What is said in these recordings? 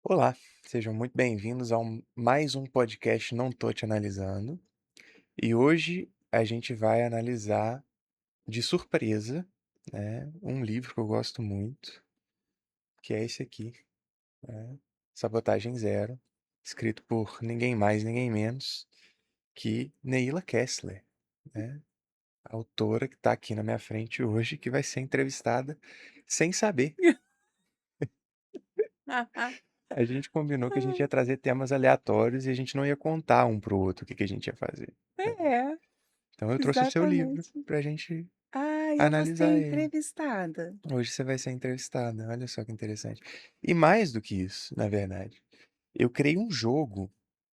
Olá, sejam muito bem-vindos a mais um podcast Não Tô Te Analisando. E hoje a gente vai analisar de surpresa, né, um livro que eu gosto muito, que é esse aqui, né, Sabotagem Zero, escrito por ninguém mais, ninguém menos que Neila Kessler, né, a autora que está aqui na minha frente hoje, que vai ser entrevistada sem saber. A gente combinou que a gente ia trazer temas aleatórios e a gente não ia contar um pro outro o que que a gente ia fazer, né. É, Então eu trouxe o seu livro exatamente. pra gente Ah, eu vou ser analisar ele. entrevistada. Hoje você vai ser entrevistada, olha só que interessante. E mais do que isso, na verdade, eu criei um jogo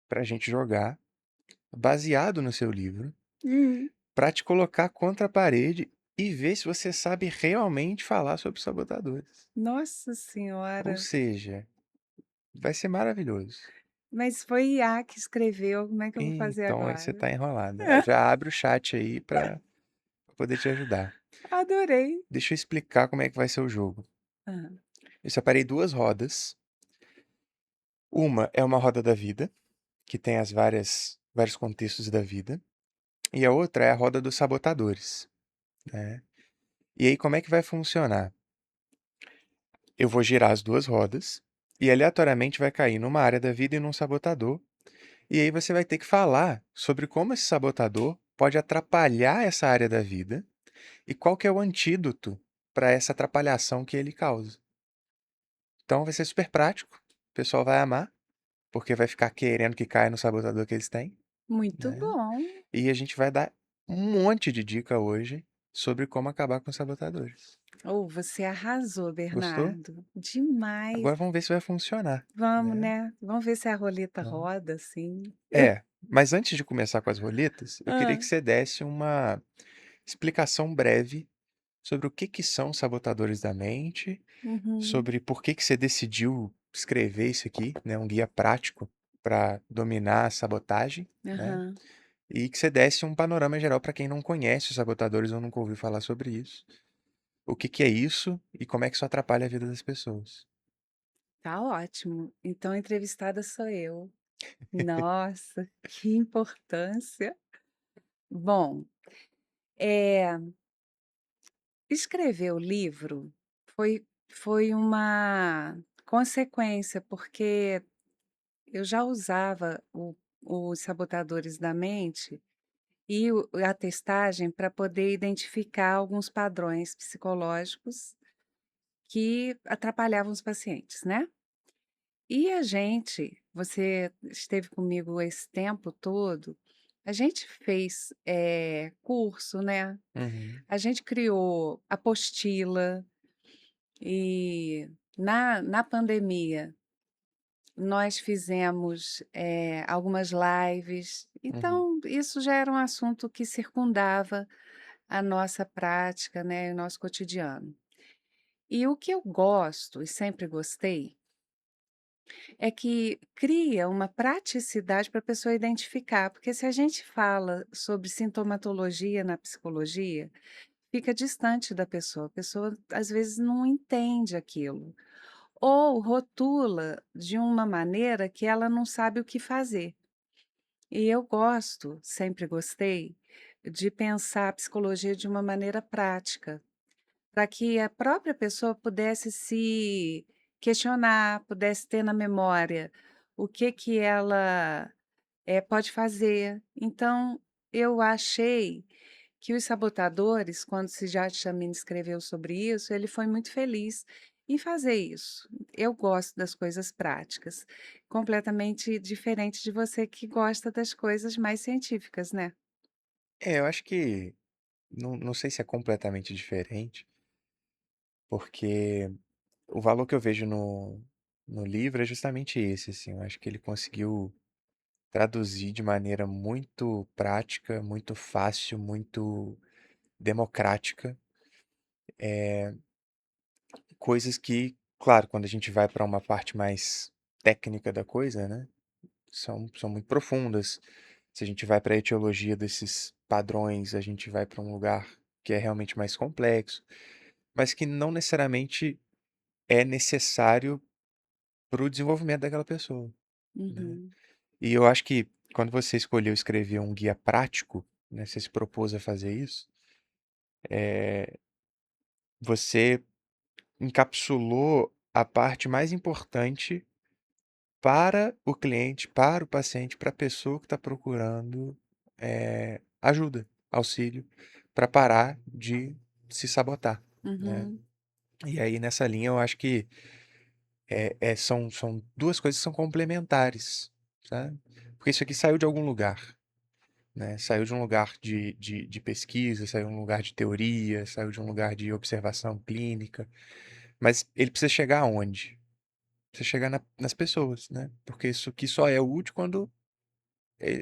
pra gente jogar, baseado no seu livro, Hum. pra te colocar contra a parede e ver se você sabe realmente falar sobre sabotadores. Nossa Ou senhora, seja, vai ser maravilhoso. mas foi IA que escreveu, como é que eu vou fazer Então aí você agora? tá enrolada. Já abre o chat aí pra poder te ajudar. Adorei. Deixa eu explicar como é que vai ser o jogo. Hã. Eu separei duas rodas. Uma é uma roda da vida, que tem as vários contextos da vida, e a outra é a roda dos sabotadores, né. E aí como é que vai funcionar? Eu vou girar as 2 rodas, e aleatoriamente vai cair numa área da vida e num sabotador, e aí você vai ter que falar sobre como esse sabotador pode atrapalhar essa área da vida, e qual que é o antídoto para essa atrapalhação que ele causa. Então vai ser super prático, o pessoal vai amar, porque vai ficar querendo que caia no sabotador que eles têm, Muito né. bom. E a gente vai dar um monte de dica hoje sobre como acabar com os sabotadores. Oh, você arrasou, Gostou? Bernardo. Demais. Agora vamos ver se vai funcionar, Vamos, né. né, vamos ver se a roleta Então roda, assim. mas antes de começar com as roletas, eu queria Hã. que você desse uma explicação breve sobre o que que são sabotadores da mente, Uhum. sobre por que que você decidiu escrever isso aqui, né, um guia prático para dominar a sabotagem, né, Aham. e que você desse um panorama geral para quem não conhece os sabotadores ou nunca ouviu falar sobre isso. O que que é isso e como é que isso atrapalha a vida das pessoas? Tá ótimo. Então a entrevistada sou eu. Nossa, que importância. Bom, eh, escrever o livro foi uma consequência, porque eu já usava os sabotadores da mente e a testagem para poder identificar alguns padrões psicológicos que atrapalhavam os pacientes, né. E a gente você esteve comigo esse tempo todo, a gente fez, curso, né, Uhum, a gente criou apostila e na pandemia nós fizemos, algumas lives, uhum. então isso já era um assunto que circundava a nossa prática, né, o nosso cotidiano. E o que eu gosto e sempre gostei é que cria uma praticidade para a pessoa identificar, porque se a gente fala sobre sintomatologia na psicologia, fica distante da pessoa, a pessoa às vezes não entende aquilo, ou rotula de uma maneira que ela não sabe o que fazer. E eu gosto, sempre gostei, de pensar a psicologia de uma maneira prática, para que a própria pessoa pudesse se questionar, pudesse ter na memória o que que ela, pode fazer. Então, eu achei que os sabotadores, quando Sujat Chamine escreveu sobre isso, ele foi muito feliz em fazer isso. Eu gosto das coisas práticas, completamente diferente de você que gosta das coisas mais científicas, né? Eu acho que não sei se é completamente diferente, porque o valor que eu vejo no livro é justamente esse, assim, eu acho que ele conseguiu traduzir de maneira muito prática, muito fácil, muito democrática, coisas que, claro, quando a gente vai para uma parte mais técnica da coisa, né, são muito profundas. Se a gente vai para a etiologia desses padrões, a gente vai para um lugar que é realmente mais complexo, mas que não necessariamente é necessário para o desenvolvimento daquela pessoa, né? Uhum, E eu acho que quando você escolheu escrever um guia prático, né, você se propôs a fazer isso, você encapsulou a parte mais importante para o cliente, para o paciente, para a pessoa que está procurando ajuda, auxílio, para parar de se sabotar, né? uhum, E aí nessa linha eu acho que são duas coisas que são complementares, sabe? Porque isso aqui saiu de algum lugar, né? Saiu de um lugar de pesquisa, saiu de um lugar de teoria, saiu de um lugar de observação clínica, mas ele precisa chegar aonde? Precisa chegar nas pessoas, né? Porque isso aqui só é útil quando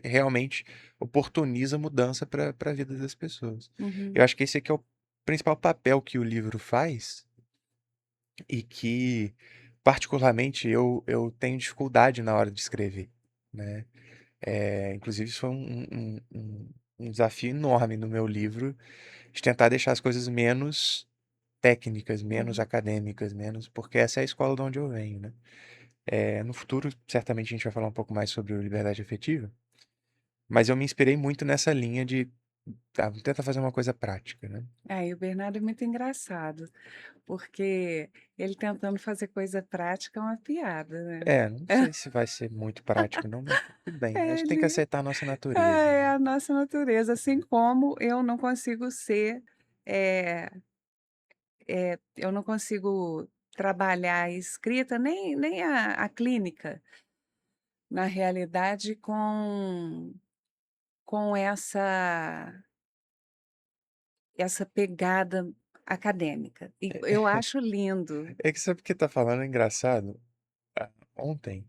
realmente oportuniza mudança para a vida das pessoas. Eu uhum. acho que esse aqui é o principal papel que o livro faz e que, particularmente, eu tenho dificuldade na hora de escrever, né? Inclusive, isso foi um desafio enorme no meu livro, de tentar deixar as coisas menos técnicas, menos Uhum. acadêmicas, menos, porque essa é a escola de onde eu venho, né? No futuro, certamente a gente vai falar um pouco mais sobre liberdade afetiva, mas eu me inspirei muito nessa linha de vamos tentar fazer uma coisa prática, né? É, e o Bernardo é muito engraçado, porque ele tentando fazer coisa prática é uma piada, né. Não sei se vai ser muito prático, não, mas tudo bem. Acho que tem que Ele aceitar a nossa natureza, é né? a nossa natureza, assim como eu não consigo ser, eh eu não consigo trabalhar a escrita nem a clínica, na realidade, com essa pegada acadêmica. E eu acho lindo. É que sabe o que tá falando? É engraçado. Ah, ontem,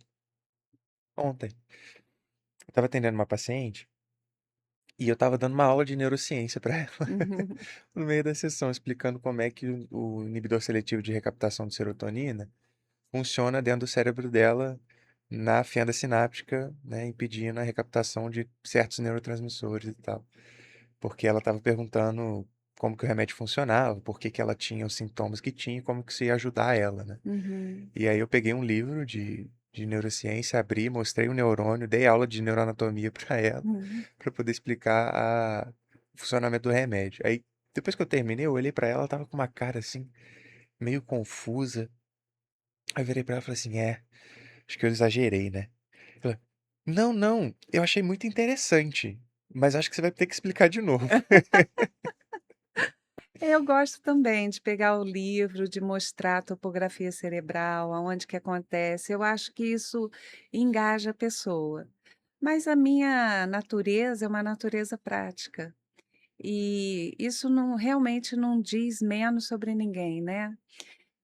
eu tava atendendo uma paciente e eu tava dando uma aula de neurociência pra ela Uhum, no meio da sessão, explicando como é que o inibidor seletivo de recaptação de serotonina funciona dentro do cérebro dela na fenda sináptica, né, impedindo a recaptação de certos neurotransmissores e tal. Porque ela estava perguntando como que o remédio funcionava, por que que ela tinha os sintomas que tinha e como que isso ia ajudar ela, né? uhum, E aí eu peguei um livro de neurociência, abri, mostrei o neurônio, dei aula de neuroanatomia para ela, uhum. para poder explicar o funcionamento do remédio. Aí, depois que eu terminei, eu olhei para ela, ela tava com uma cara assim, meio confusa. Aí eu virei para ela e falei assim: acho que eu exagerei, né? Ela, não, não, eu achei muito interessante, mas acho que você vai ter que explicar de novo. Eu gosto também de pegar o livro, de mostrar a topografia cerebral, aonde que acontece. Eu acho que isso engaja a pessoa. Mas a minha natureza é uma natureza prática. E isso não realmente não diz menos sobre ninguém, né.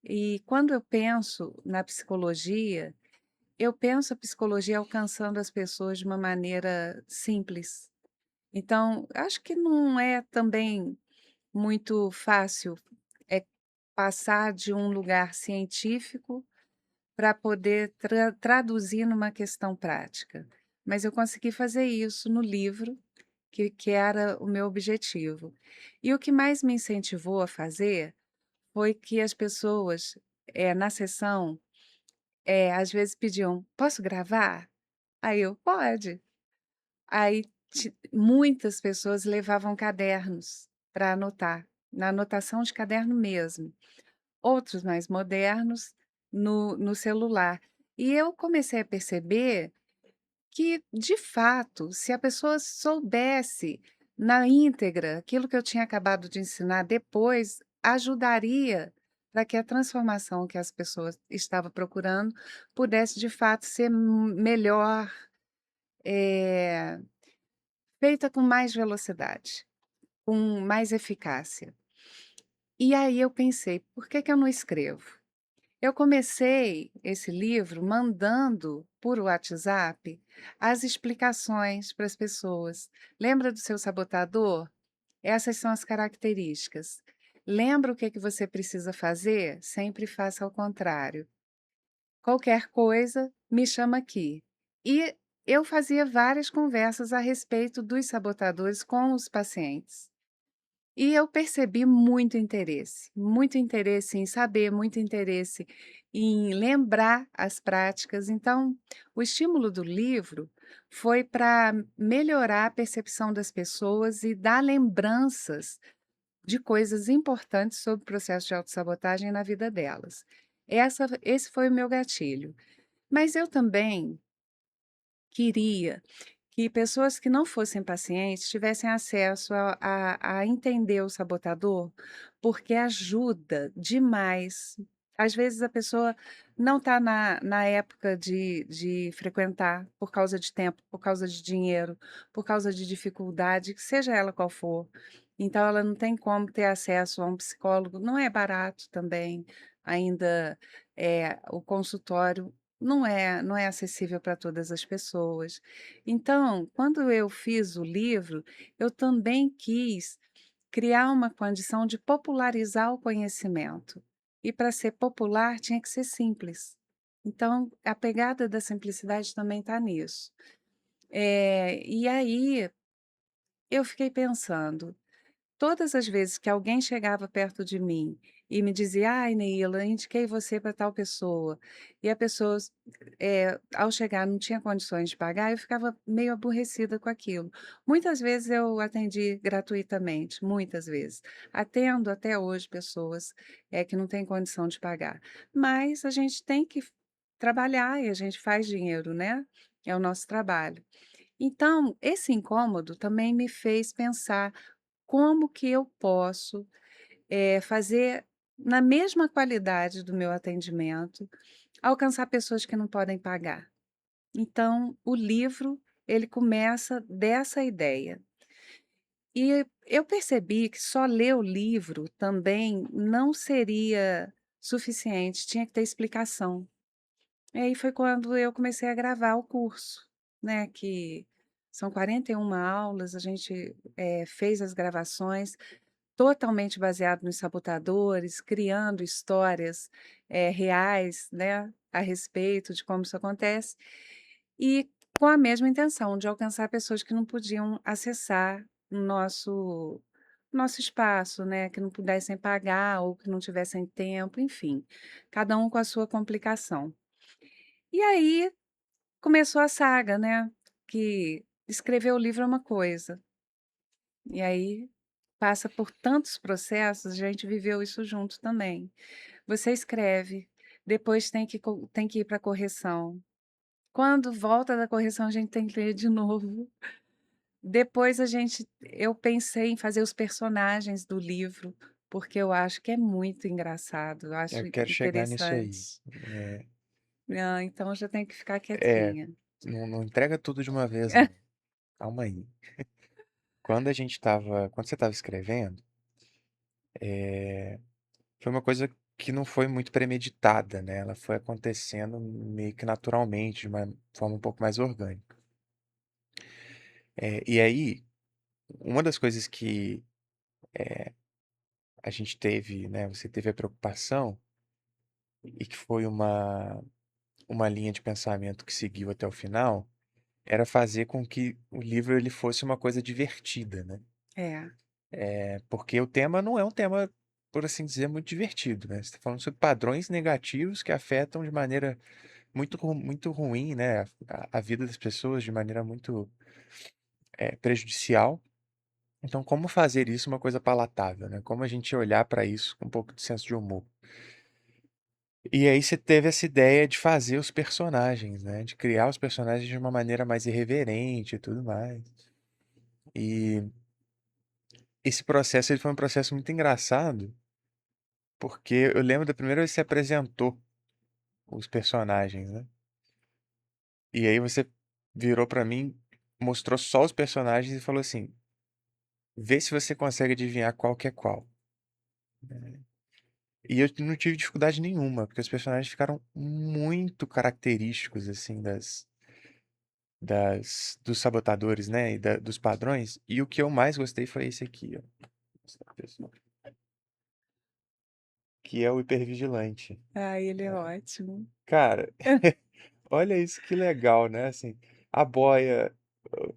E quando eu penso na psicologia, eu penso a psicologia alcançando as pessoas de uma maneira simples. Então, acho que não é também muito fácil, passar de um lugar científico para poder traduzir numa questão prática. Mas eu consegui fazer isso no livro, que era o meu objetivo. E o que mais me incentivou a fazer foi que as pessoas, na sessão, às vezes pediam: "Posso gravar?" Aí eu: "Pode". Aí muitas pessoas levavam cadernos para anotar, na anotação de caderno mesmo. Outros mais modernos no celular. E eu comecei a perceber que, de fato, se a pessoa soubesse na íntegra aquilo que eu tinha acabado de ensinar depois, ajudaria para que a transformação que as pessoas estavam procurando pudesse, de fato, ser melhor, eh, feita com mais velocidade, com mais eficácia. E aí eu pensei: "Por que que eu não escrevo?". Eu comecei esse livro mandando por WhatsApp as explicações para as pessoas. Lembra do seu sabotador? Essas são as características. Lembra o que é que você precisa fazer? Sempre faça ao contrário. Qualquer coisa, me chama aqui. E eu fazia várias conversas a respeito dos sabotadores com os pacientes. E eu percebi muito interesse em saber, muito interesse em lembrar as práticas. Então, o estímulo do livro foi para melhorar a percepção das pessoas e dar lembranças de coisas importantes sobre o processo de autossabotagem na vida delas. Esse foi o meu gatilho. Mas eu também queria que pessoas que não fossem pacientes tivessem acesso a entender o sabotador, porque ajuda demais. Às vezes a pessoa não está na época de frequentar por causa de tempo, por causa de dinheiro, por causa de dificuldade, seja ela qual for. Então ela não tem como ter acesso a um psicólogo, não é barato também, ainda o consultório não é acessível para todas as pessoas. Então, quando eu fiz o livro, eu também quis criar uma condição de popularizar o conhecimento. E para ser popular tinha que ser simples. Então, a pegada da simplicidade também está nisso. E aí eu fiquei pensando, todas as vezes que alguém chegava perto de mim e me dizia: "Ai, Neila, indiquei você para tal pessoa", e a pessoa, ao chegar não tinha condições de pagar, eu ficava meio aborrecida com aquilo. Muitas vezes eu atendi gratuitamente, muitas vezes. Atendo até hoje pessoas, que não têm condição de pagar. Mas a gente tem que trabalhar e a gente faz dinheiro, né, é o nosso trabalho. Então, esse incômodo também me fez pensar como que eu posso, fazer na mesma qualidade do meu atendimento, alcançar pessoas que não podem pagar. Então, o livro, ele começa dessa ideia. E eu percebi que só ler o livro também não seria suficiente, tinha que ter explicação. E aí foi quando eu comecei a gravar o curso, né, que são 41 aulas, a gente, fez as gravações. Totalmente baseado nos sabotadores, criando histórias, reais, né, a respeito de como isso acontece, e com a mesma intenção de alcançar pessoas que não podiam acessar o nosso espaço, né, que não pudessem pagar ou que não tivessem tempo, enfim, cada um com a sua complicação. E aí começou a saga, né, que escrever o livro é uma coisa, e aí passa por tantos processos, a gente viveu isso junto também. Você escreve, depois tem que ir para correção. Quando volta da correção, a gente tem que ler de novo. Depois eu pensei em fazer os personagens do livro, porque eu acho que é muito engraçado, eu acho Eu quero chegar nisso aí. interessante. É, Então eu já tenho que ficar é, quietinha. não entrega tudo de uma vez, não. Calma aí. Quando você estava escrevendo, foi uma coisa que não foi muito premeditada, né? Ela foi acontecendo meio que naturalmente, de uma forma um pouco mais orgânica. E aí, uma das coisas que a gente teve, né? Você teve a preocupação e que foi uma linha de pensamento que seguiu até o final, era fazer com que o livro ele fosse uma coisa divertida, né? É, Porque o tema não é um tema, por assim dizer, muito divertido, né? Você está falando sobre padrões negativos que afetam de maneira muito ruim, né? A vida das pessoas de maneira muito prejudicial. Então, como fazer isso uma coisa palatável, né? Como a gente olhar para isso com um pouco de senso de humor. E aí você teve essa ideia de fazer os personagens, né? De criar os personagens de uma maneira mais irreverente e tudo mais. E esse processo ele foi um processo muito engraçado, porque eu lembro da primeira vez que você apresentou os personagens, né? E aí você virou pra mim, mostrou só os personagens e falou assim: vê se você consegue adivinhar qual que é qual. E eu não tive dificuldade nenhuma, porque os personagens ficaram muito característicos, assim, dos sabotadores, né? E dos padrões. E o que eu mais gostei foi esse aqui, ó. Que é o hipervigilante. ele é ótimo. Cara, olha isso que legal, né? Assim, a boia,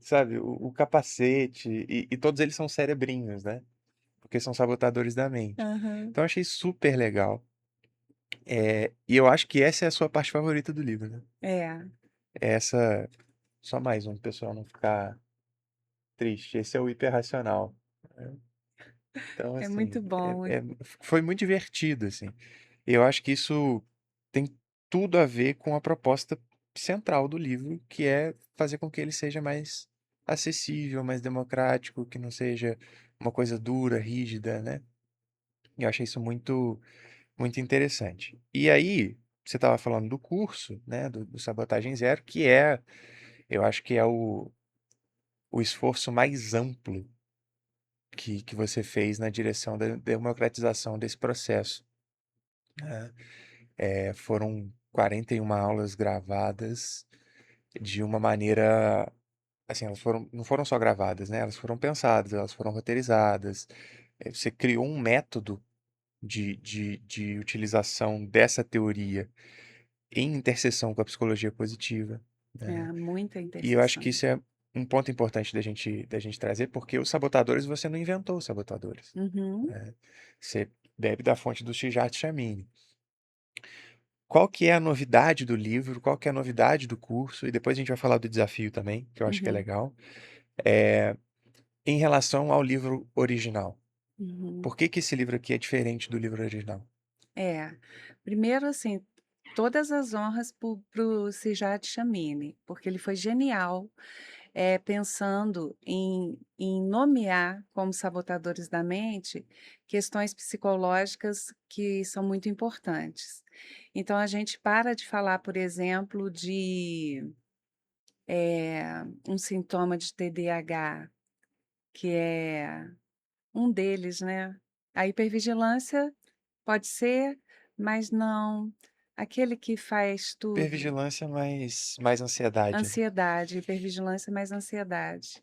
sabe, o capacete, e todos eles são cerebrinhos, né? porque são sabotadores da mente. Aham. Então eu achei super legal. E eu acho que essa é a sua parte favorita do livro, né? É, Essa, só mais um, pessoal não ficar triste. Esse é o hiperracional. Né? Então, é muito assim, bom. foi muito divertido, assim. E eu acho que isso tem tudo a ver com a proposta central do livro, que é fazer com que ele seja mais acessível, mais democrático, que não seja uma coisa dura, rígida, né? E eu achei isso muito interessante. E aí, você estava falando do curso, né, do Sabotagem Zero, eu acho que é o esforço mais amplo que você fez na direção da democratização desse processo, né? Foram 41 aulas gravadas de uma maneira, assim, não foram só gravadas, né? Elas foram pensadas, elas foram roteirizadas. Você criou um método de utilização dessa teoria em interseção com a psicologia positiva, né? Muita E eu acho que interseção. isso é um ponto importante da gente trazer, porque os sabotadores, você não inventou os sabotadores, Uhum, né? Você bebe da fonte do Sujat Chamini. Qual que é a novidade do livro? Qual que é a novidade do curso? E depois a gente vai falar do desafio também, que eu acho que é uhum, legal. Em relação ao livro original. uhum. Por que que esse livro aqui é diferente do livro original? É. Primeiro, assim, todas as honras para o Sijat Chamini, porque ele foi genial, pensando em nomear como sabotadores da mente questões psicológicas que são muito importantes. Então, a gente para de falar, por exemplo, de um sintoma de TDAH, que é um deles, né? A hipervigilância pode ser, mas não. Aquele que faz tudo. Hipervigilância mais ansiedade, né? Ansiedade, hipervigilância mais ansiedade.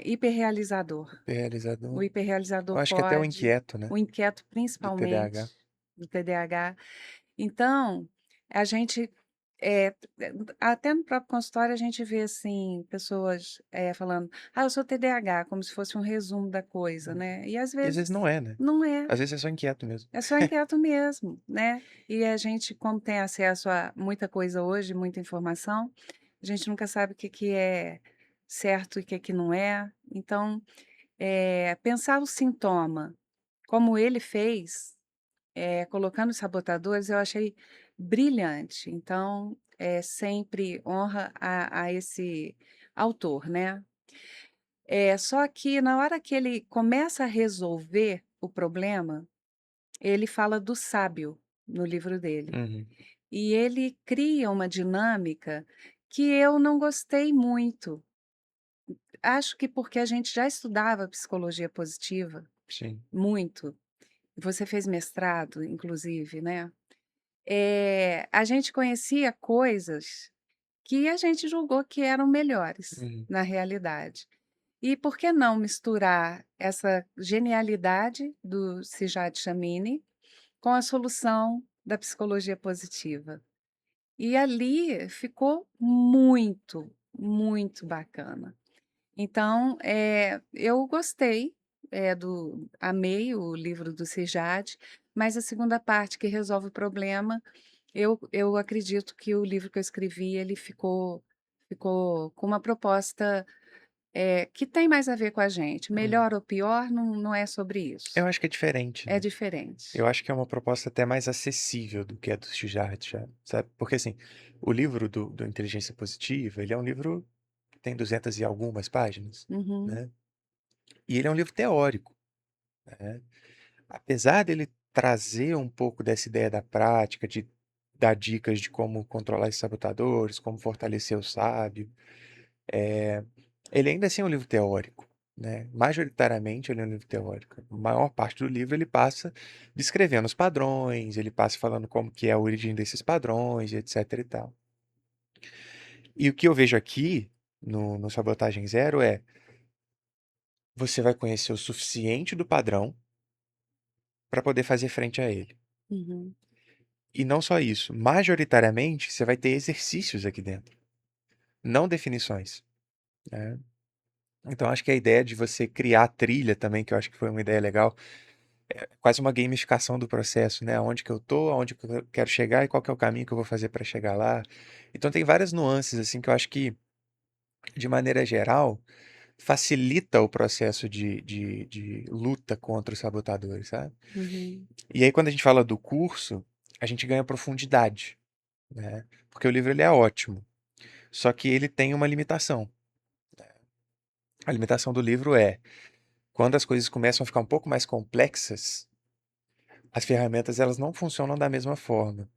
Hiperrealizador. O Hiperrealizador. Eu hiperrealizador acho que até o pode, inquieto, né? o inquieto Do principalmente, TDAH. do TDAH. Então, a gente, até no próprio consultório, a gente vê assim, pessoas falando, eu sou TDAH, como se fosse um resumo da coisa, né? E às E às vezes vezes não é, né? não é. Às vezes é só inquieto mesmo. É só inquieto mesmo, né? E a gente, como tem acesso a muita coisa hoje, muita informação, a gente nunca sabe o que que é certo e o que que não é. Então, pensar o sintoma, como ele fez, colocando os sabotadores, eu achei brilhante. Então, sempre honra a esse autor, né? Só que na hora que ele começa a resolver o problema, ele fala do sábio no livro dele. Uhum, E ele cria uma dinâmica que eu não gostei muito. Acho que porque a gente já estudava psicologia positiva sim. muito. Você fez mestrado, inclusive, né? A gente conhecia coisas que a gente julgou que eram melhores Uhum. na realidade. E por que não misturar essa genialidade do Sijat Chamini com a solução da psicologia positiva? E ali ficou muito, muito bacana. Então, eu gostei, amei o livro do Sejad, mas a segunda parte que resolve o problema, eu acredito que o livro que eu escrevi, ele ficou com uma proposta, que tem mais a ver com a gente. Uhum. Melhor ou pior, não é sobre Eu isso. acho que é diferente, É né? diferente. Eu acho que é uma proposta até mais acessível do que a do Sujat, sabe? Porque, assim, o livro do Inteligência Positiva, ele é um livro que tem 200 e algumas páginas, Uhum, né? E ele é um livro teórico, né? Apesar dele trazer um pouco dessa ideia da prática, de dar dicas de como controlar esses sabotadores, como fortalecer o sábio, ele ainda assim é um livro teórico, né? Majoritariamente ele é um livro teórico. A maior parte do livro ele passa descrevendo os padrões, ele passa falando como que é a origem desses padrões, etc e tal. E o que eu vejo aqui no Sabotagem Zero é você vai conhecer o suficiente do padrão para poder fazer frente a ele. uhum, E não só isso, majoritariamente você vai ter exercícios aqui dentro, não definições, né? Então acho que a ideia de você criar trilha também, que eu acho que foi uma ideia legal, é quase uma gamificação do processo, né? Aonde que eu tô, aonde que eu quero chegar e qual que é o caminho que eu vou fazer para chegar lá. Então tem várias nuances assim que eu acho que, de maneira geral, facilita o processo de luta contra os sabotadores, sabe? Uhum, E aí quando a gente fala do curso, a gente ganha profundidade, né? Porque o livro ele é ótimo, só que ele tem uma limitação. A limitação do livro é quando as coisas começam a ficar um pouco mais complexas, as ferramentas elas não funcionam da mesma forma.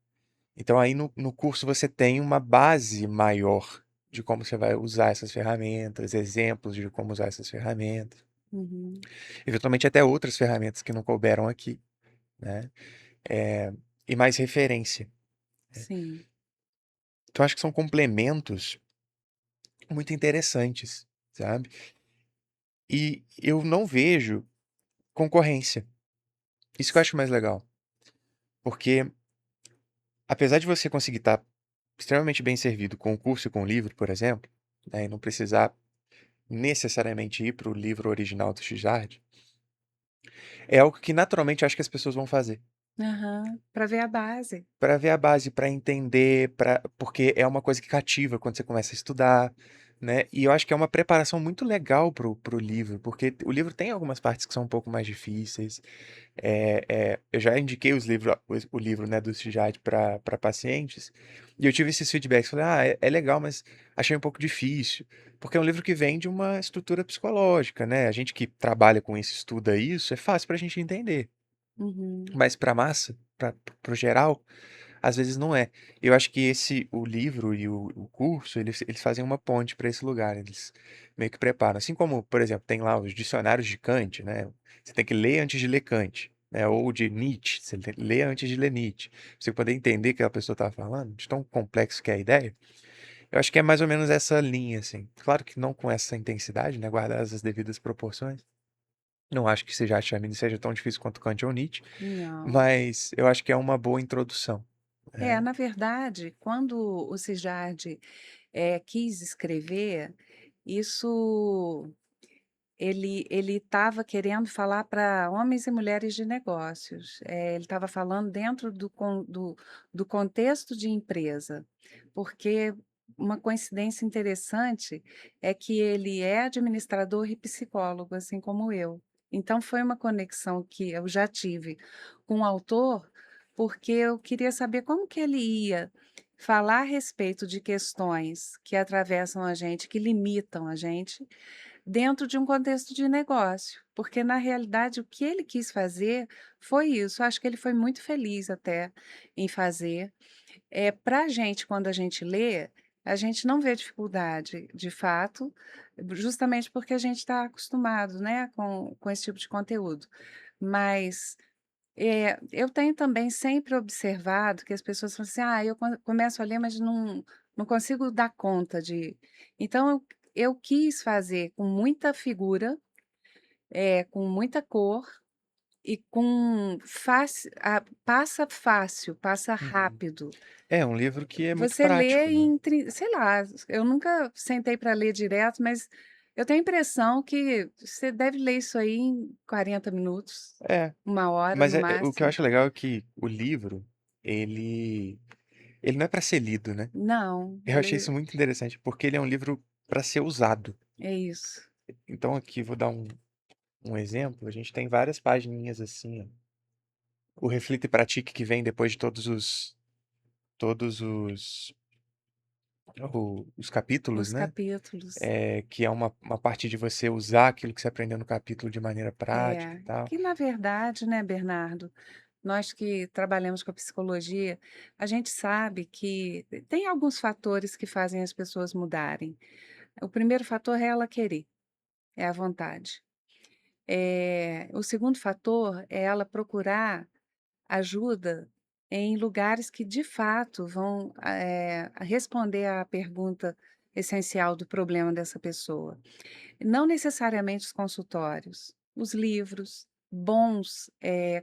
Então aí no curso você tem uma base maior de como você vai usar essas ferramentas, exemplos de como usar essas ferramentas, uhum, eventualmente até outras ferramentas que não couberam aqui, né? É, e mais referência. sim. Então acho que são complementos muito interessantes, sabe? E eu não vejo concorrência. Isso que eu acho mais legal. Porque apesar de você conseguir estar extremamente bem servido com o curso e com o livro, por exemplo, né, e não precisar necessariamente ir para o livro original do Xijard, é algo que naturalmente eu acho que as pessoas vão fazer. Aham, para ver a base. Para ver a base, para entender, porque é uma coisa que cativa quando você começa a estudar, né? E eu acho que é uma preparação muito legal pro livro, porque o livro tem algumas partes que são um pouco mais difíceis. Eu já indiquei o livro, né, do Xijard para pacientes, e eu tive esses feedbacks. Falei, é legal, mas achei um pouco difícil, porque é um livro que vem de uma estrutura psicológica, né? A gente que trabalha com isso, estuda isso, é fácil para a gente entender. Uhum, Mas para massa, para o geral, às vezes não é. Eu acho que o livro e o curso, eles fazem uma ponte para esse lugar. Eles meio que preparam. Assim como, por exemplo, tem lá os dicionários de Kant, né? Você tem que ler antes de ler Kant, né? Ou de Nietzsche, você tem que ler antes de ler Nietzsche. Pra você poder entender o que a pessoa está falando, de tão complexo que é a ideia. Eu acho que é mais ou menos essa linha, assim. Claro que não com essa intensidade, né? Guardadas as devidas proporções. Não acho que seja Charmini seja tão difícil quanto Kant ou Nietzsche, não. mas eu acho que é uma boa introdução. É, Né? na verdade, quando o Sijardi, quis escrever, isso ele estava querendo falar para homens e mulheres de negócios. Ele estava falando dentro do contexto de empresa, porque uma coincidência interessante é que ele é administrador e psicólogo, assim como eu. Então foi uma conexão que eu já tive com o autor, porque eu queria saber como que ele ia falar a respeito de questões que atravessam a gente, que limitam a gente, dentro de um contexto de negócio, porque na realidade o que ele quis fazer foi isso. Acho que ele foi muito feliz até em fazer. Para a gente, quando a gente lê, a gente não vê dificuldade, de fato, justamente porque a gente está acostumado, né, com esse tipo de conteúdo. Mas eu tenho também sempre observado que as pessoas falam assim: "Ah, eu começo a ler, mas não consigo dar conta de". Então eu quis fazer com muita figura, com muita cor e com passa fácil, passa Uhum. rápido. É um livro que é muito Você prático, lê né? em sei lá, eu nunca sentei para ler direto, mas eu tenho a impressão que você deve ler isso aí em 40 minutos, É, 1 hora mas no o que eu máximo. acho legal é que o livro, ele, ele não é para ser lido, né? Não, Eu achei isso muito interessante, porque ele é um livro para ser usado. é isso. Então aqui vou dar um exemplo. A gente tem várias pagininhas assim, ó. O Reflita e Pratique que vem depois de todos os capítulos, Os né? capítulos. Que é uma parte de você usar aquilo que você aprendeu no capítulo de maneira prática e É, tal. que na verdade, né, Bernardo, nós que trabalhamos com a psicologia, a gente sabe que tem alguns fatores que fazem as pessoas mudarem. O primeiro fator é ela querer, é a vontade. O segundo fator é ela procurar ajuda em lugares que de fato vão responder à pergunta essencial do problema dessa pessoa. Não necessariamente os consultórios, os livros, bons,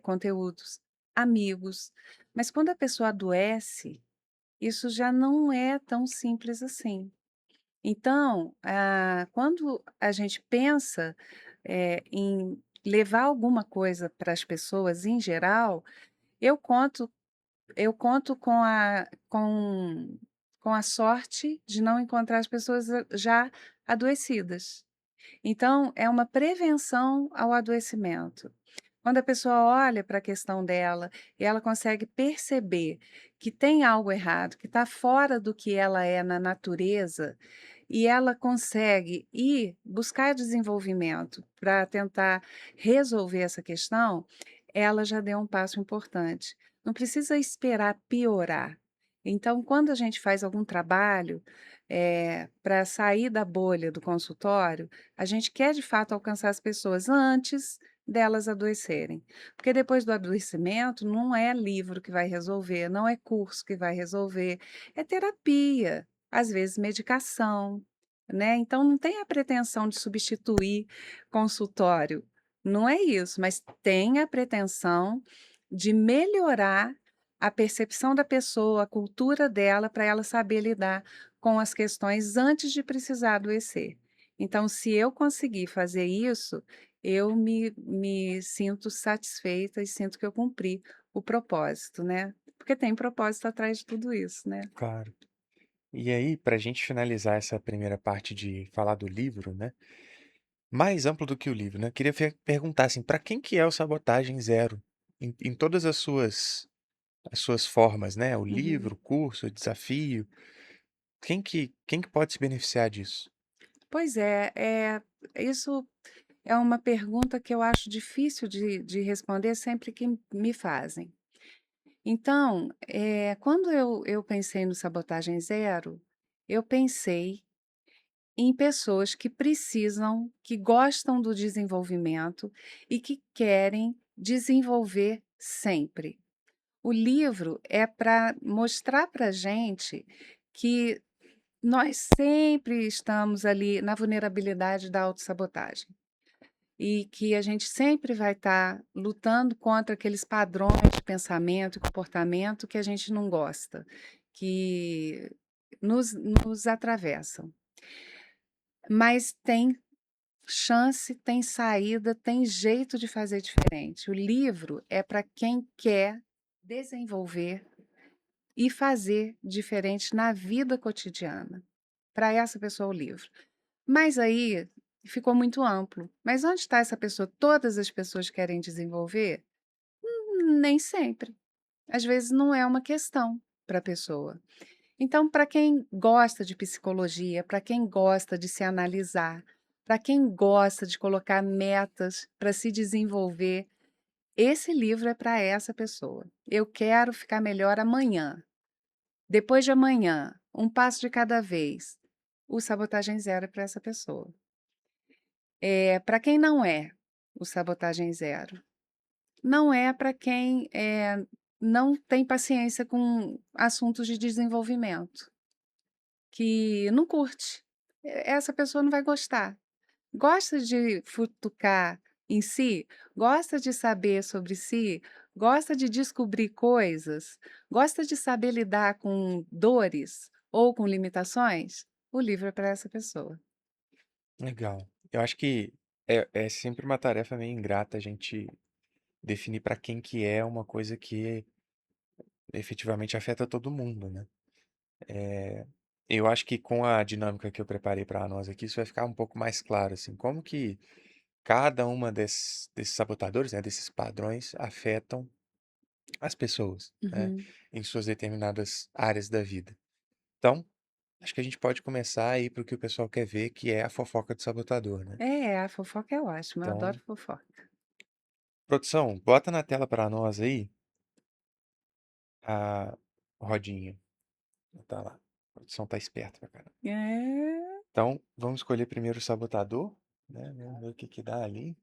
conteúdos, amigos, mas quando a pessoa adoece, isso já não é tão simples assim. Então, quando a gente pensa, em levar alguma coisa para as pessoas em geral, eu conto eu conto com a sorte de não encontrar as pessoas já adoecidas. Então, é uma prevenção ao adoecimento. Quando a pessoa olha para a questão dela e ela consegue perceber que tem algo errado, que está fora do que ela é na natureza, e ela consegue ir buscar desenvolvimento para tentar resolver essa questão, ela já deu um passo importante. Não precisa esperar piorar. Então, quando a gente faz algum trabalho, para sair da bolha do consultório, a gente quer de fato alcançar as pessoas antes delas adoecerem. Porque depois do adoecimento não é livro que vai resolver, não é curso que vai resolver, é terapia, às vezes medicação, né. Então não tem a pretensão de substituir consultório, não é isso, mas tem a pretensão de melhorar a percepção da pessoa, a cultura dela, para ela saber lidar com as questões antes de precisar adoecer. Então, se eu conseguir fazer isso, eu me sinto satisfeita e sinto que eu cumpri o propósito, né. Porque tem propósito atrás de tudo isso, né. Claro. E aí, para a gente finalizar essa primeira parte de falar do livro, né? Mais amplo do que o livro, né? Queria perguntar assim, para quem que é o Sabotagem Zero? Em todas as suas formas, né? O Uhum. livro, o curso, o desafio. Quem que pode se beneficiar disso? Pois é, isso é uma pergunta que eu acho difícil de responder sempre que me fazem. Então, quando eu pensei no Sabotagem Zero, eu pensei em pessoas que precisam, que gostam do desenvolvimento e que querem desenvolver sempre. O livro é para mostrar para gente que nós sempre estamos ali na vulnerabilidade da autossabotagem e que a gente sempre vai estar lutando contra aqueles padrões de pensamento e comportamento que a gente não gosta, que nos atravessam. Mas tem chance, tem saída, tem jeito de fazer diferente. O livro é para quem quer desenvolver e fazer diferente na vida cotidiana. Para essa pessoa, o livro. Mas aí ficou muito amplo. Mas onde está essa pessoa? Todas as pessoas querem desenvolver? Nem sempre. Às vezes não é uma questão para a pessoa. Então, para quem gosta de psicologia, para quem gosta de se analisar, para quem gosta de colocar metas para se desenvolver, esse livro é para essa pessoa. Eu quero ficar melhor amanhã. Depois de amanhã, um passo de cada vez. O Sabotagem Zero é para essa pessoa. Para quem não é o Sabotagem Zero, não é para quem, não tem paciência com assuntos de desenvolvimento, que não curte. Essa pessoa não vai gostar. Gosta de futucar em si, gosta de saber sobre si, gosta de descobrir coisas, gosta de saber lidar com dores ou com limitações, o livro é para essa pessoa. Legal. Eu acho que é sempre uma tarefa meio ingrata a gente definir para quem que é uma coisa que efetivamente afeta todo mundo, né? Eu acho que com a dinâmica que eu preparei para nós aqui, isso vai ficar um pouco mais claro, assim, como que cada uma desses sabotadores, né, desses padrões, afetam as pessoas, né, Uhum. em suas determinadas áreas da vida. Então, acho que a gente pode começar aí para o que o pessoal quer ver, que é a fofoca do sabotador, né? A fofoca é ótima, eu adoro Então, fofoca. produção, bota na tela para nós aí a rodinha. Tá lá. A produção tá esperta pra caramba. É. Então, vamos escolher primeiro o sabotador, né? Vamos ver o que que dá ali.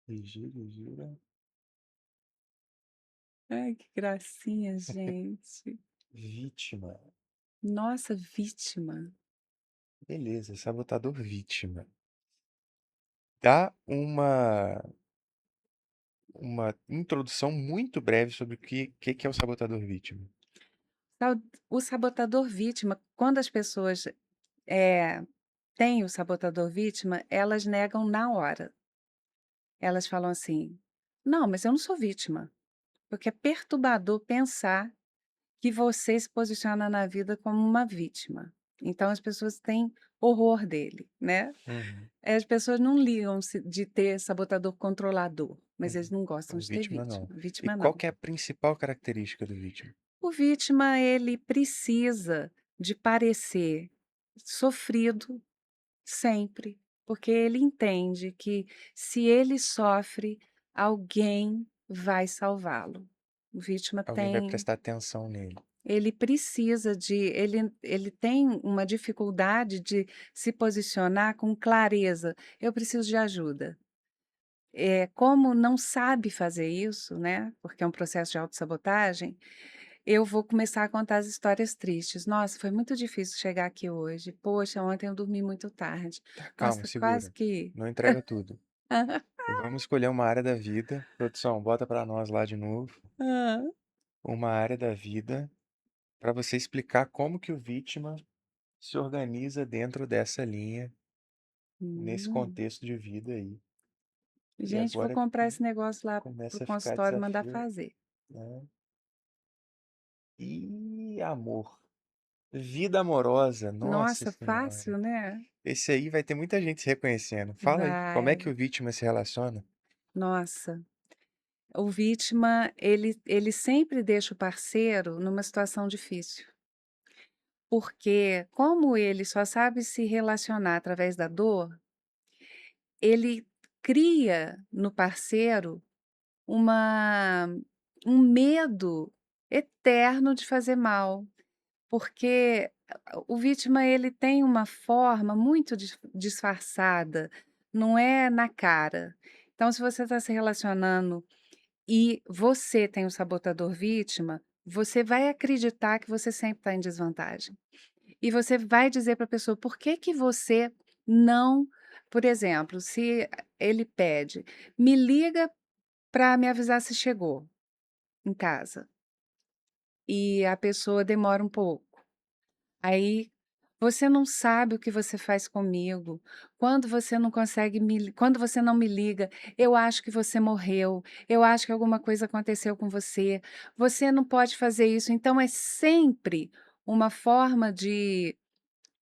E gira, e gira. Ai, que gracinha, gente. Vítima. Nossa, vítima. Beleza, sabotador vítima. Dá uma introdução muito breve sobre o que é o sabotador vítima. Tal o sabotador vítima, quando as pessoas, eh, têm o sabotador vítima, elas negam na hora. Elas falam assim: "Não, mas eu não sou vítima", porque é perturbador pensar que você se posiciona na vida como uma vítima. Então as pessoas têm horror dele, né. Uhum, As pessoas não ligam se de ter sabotador controlador, mas eles uhum. não gostam O de ter vítima vítima. não. E Vítima qual não. que é a principal característica do vítima? O vítima, ele precisa de parecer sofrido sempre, porque ele entende que se ele sofre, alguém vai salvá-lo. O vítima Alguém vai tem prestar atenção nele. ele precisa de ele tem uma dificuldade de se posicionar com clareza: "Eu preciso de ajuda". Como não sabe fazer isso, né, porque é um processo de autossabotagem, eu vou começar a contar as histórias tristes. "Nossa, foi muito difícil chegar aqui hoje. Poxa, ontem eu dormi muito tarde. Tá, calma, Nossa, quase segura. que". Não entrega tudo. Vamos escolher uma área da vida. Produção, bota pra nós lá de novo. Hã. Uma área da vida para você explicar como que o vítima se organiza dentro dessa linha, nesse Hum. contexto de vida aí. E Gente, vou agora comprar esse negócio lá pro começa a ficar consultório e mandar desafio, fazer. né? E amor. Vida amorosa, nossa Nossa, senhora. fácil, né? Esse aí vai ter muita gente se reconhecendo. Fala aí, como é que Vai. o vítima se relaciona? Nossa. O vítima, ele sempre deixa o parceiro numa situação difícil, porque como ele só sabe se relacionar através da dor, ele cria no parceiro uma um medo eterno de fazer mal, porque o vítima ele tem uma forma muito disfarçada, não é na cara. Então se você está se relacionando e você tem o sabotador vítima, você vai acreditar que você sempre está em desvantagem. E você vai dizer para a pessoa: "Por que que você não", por exemplo, se ele pede: "Me liga para me avisar se chegou em casa", e a pessoa demora um pouco. Aí: "Você não sabe o que você faz comigo. Quando você não me liga, eu acho que você morreu, eu acho que alguma coisa aconteceu com você. Você não pode fazer isso". Então é sempre uma forma de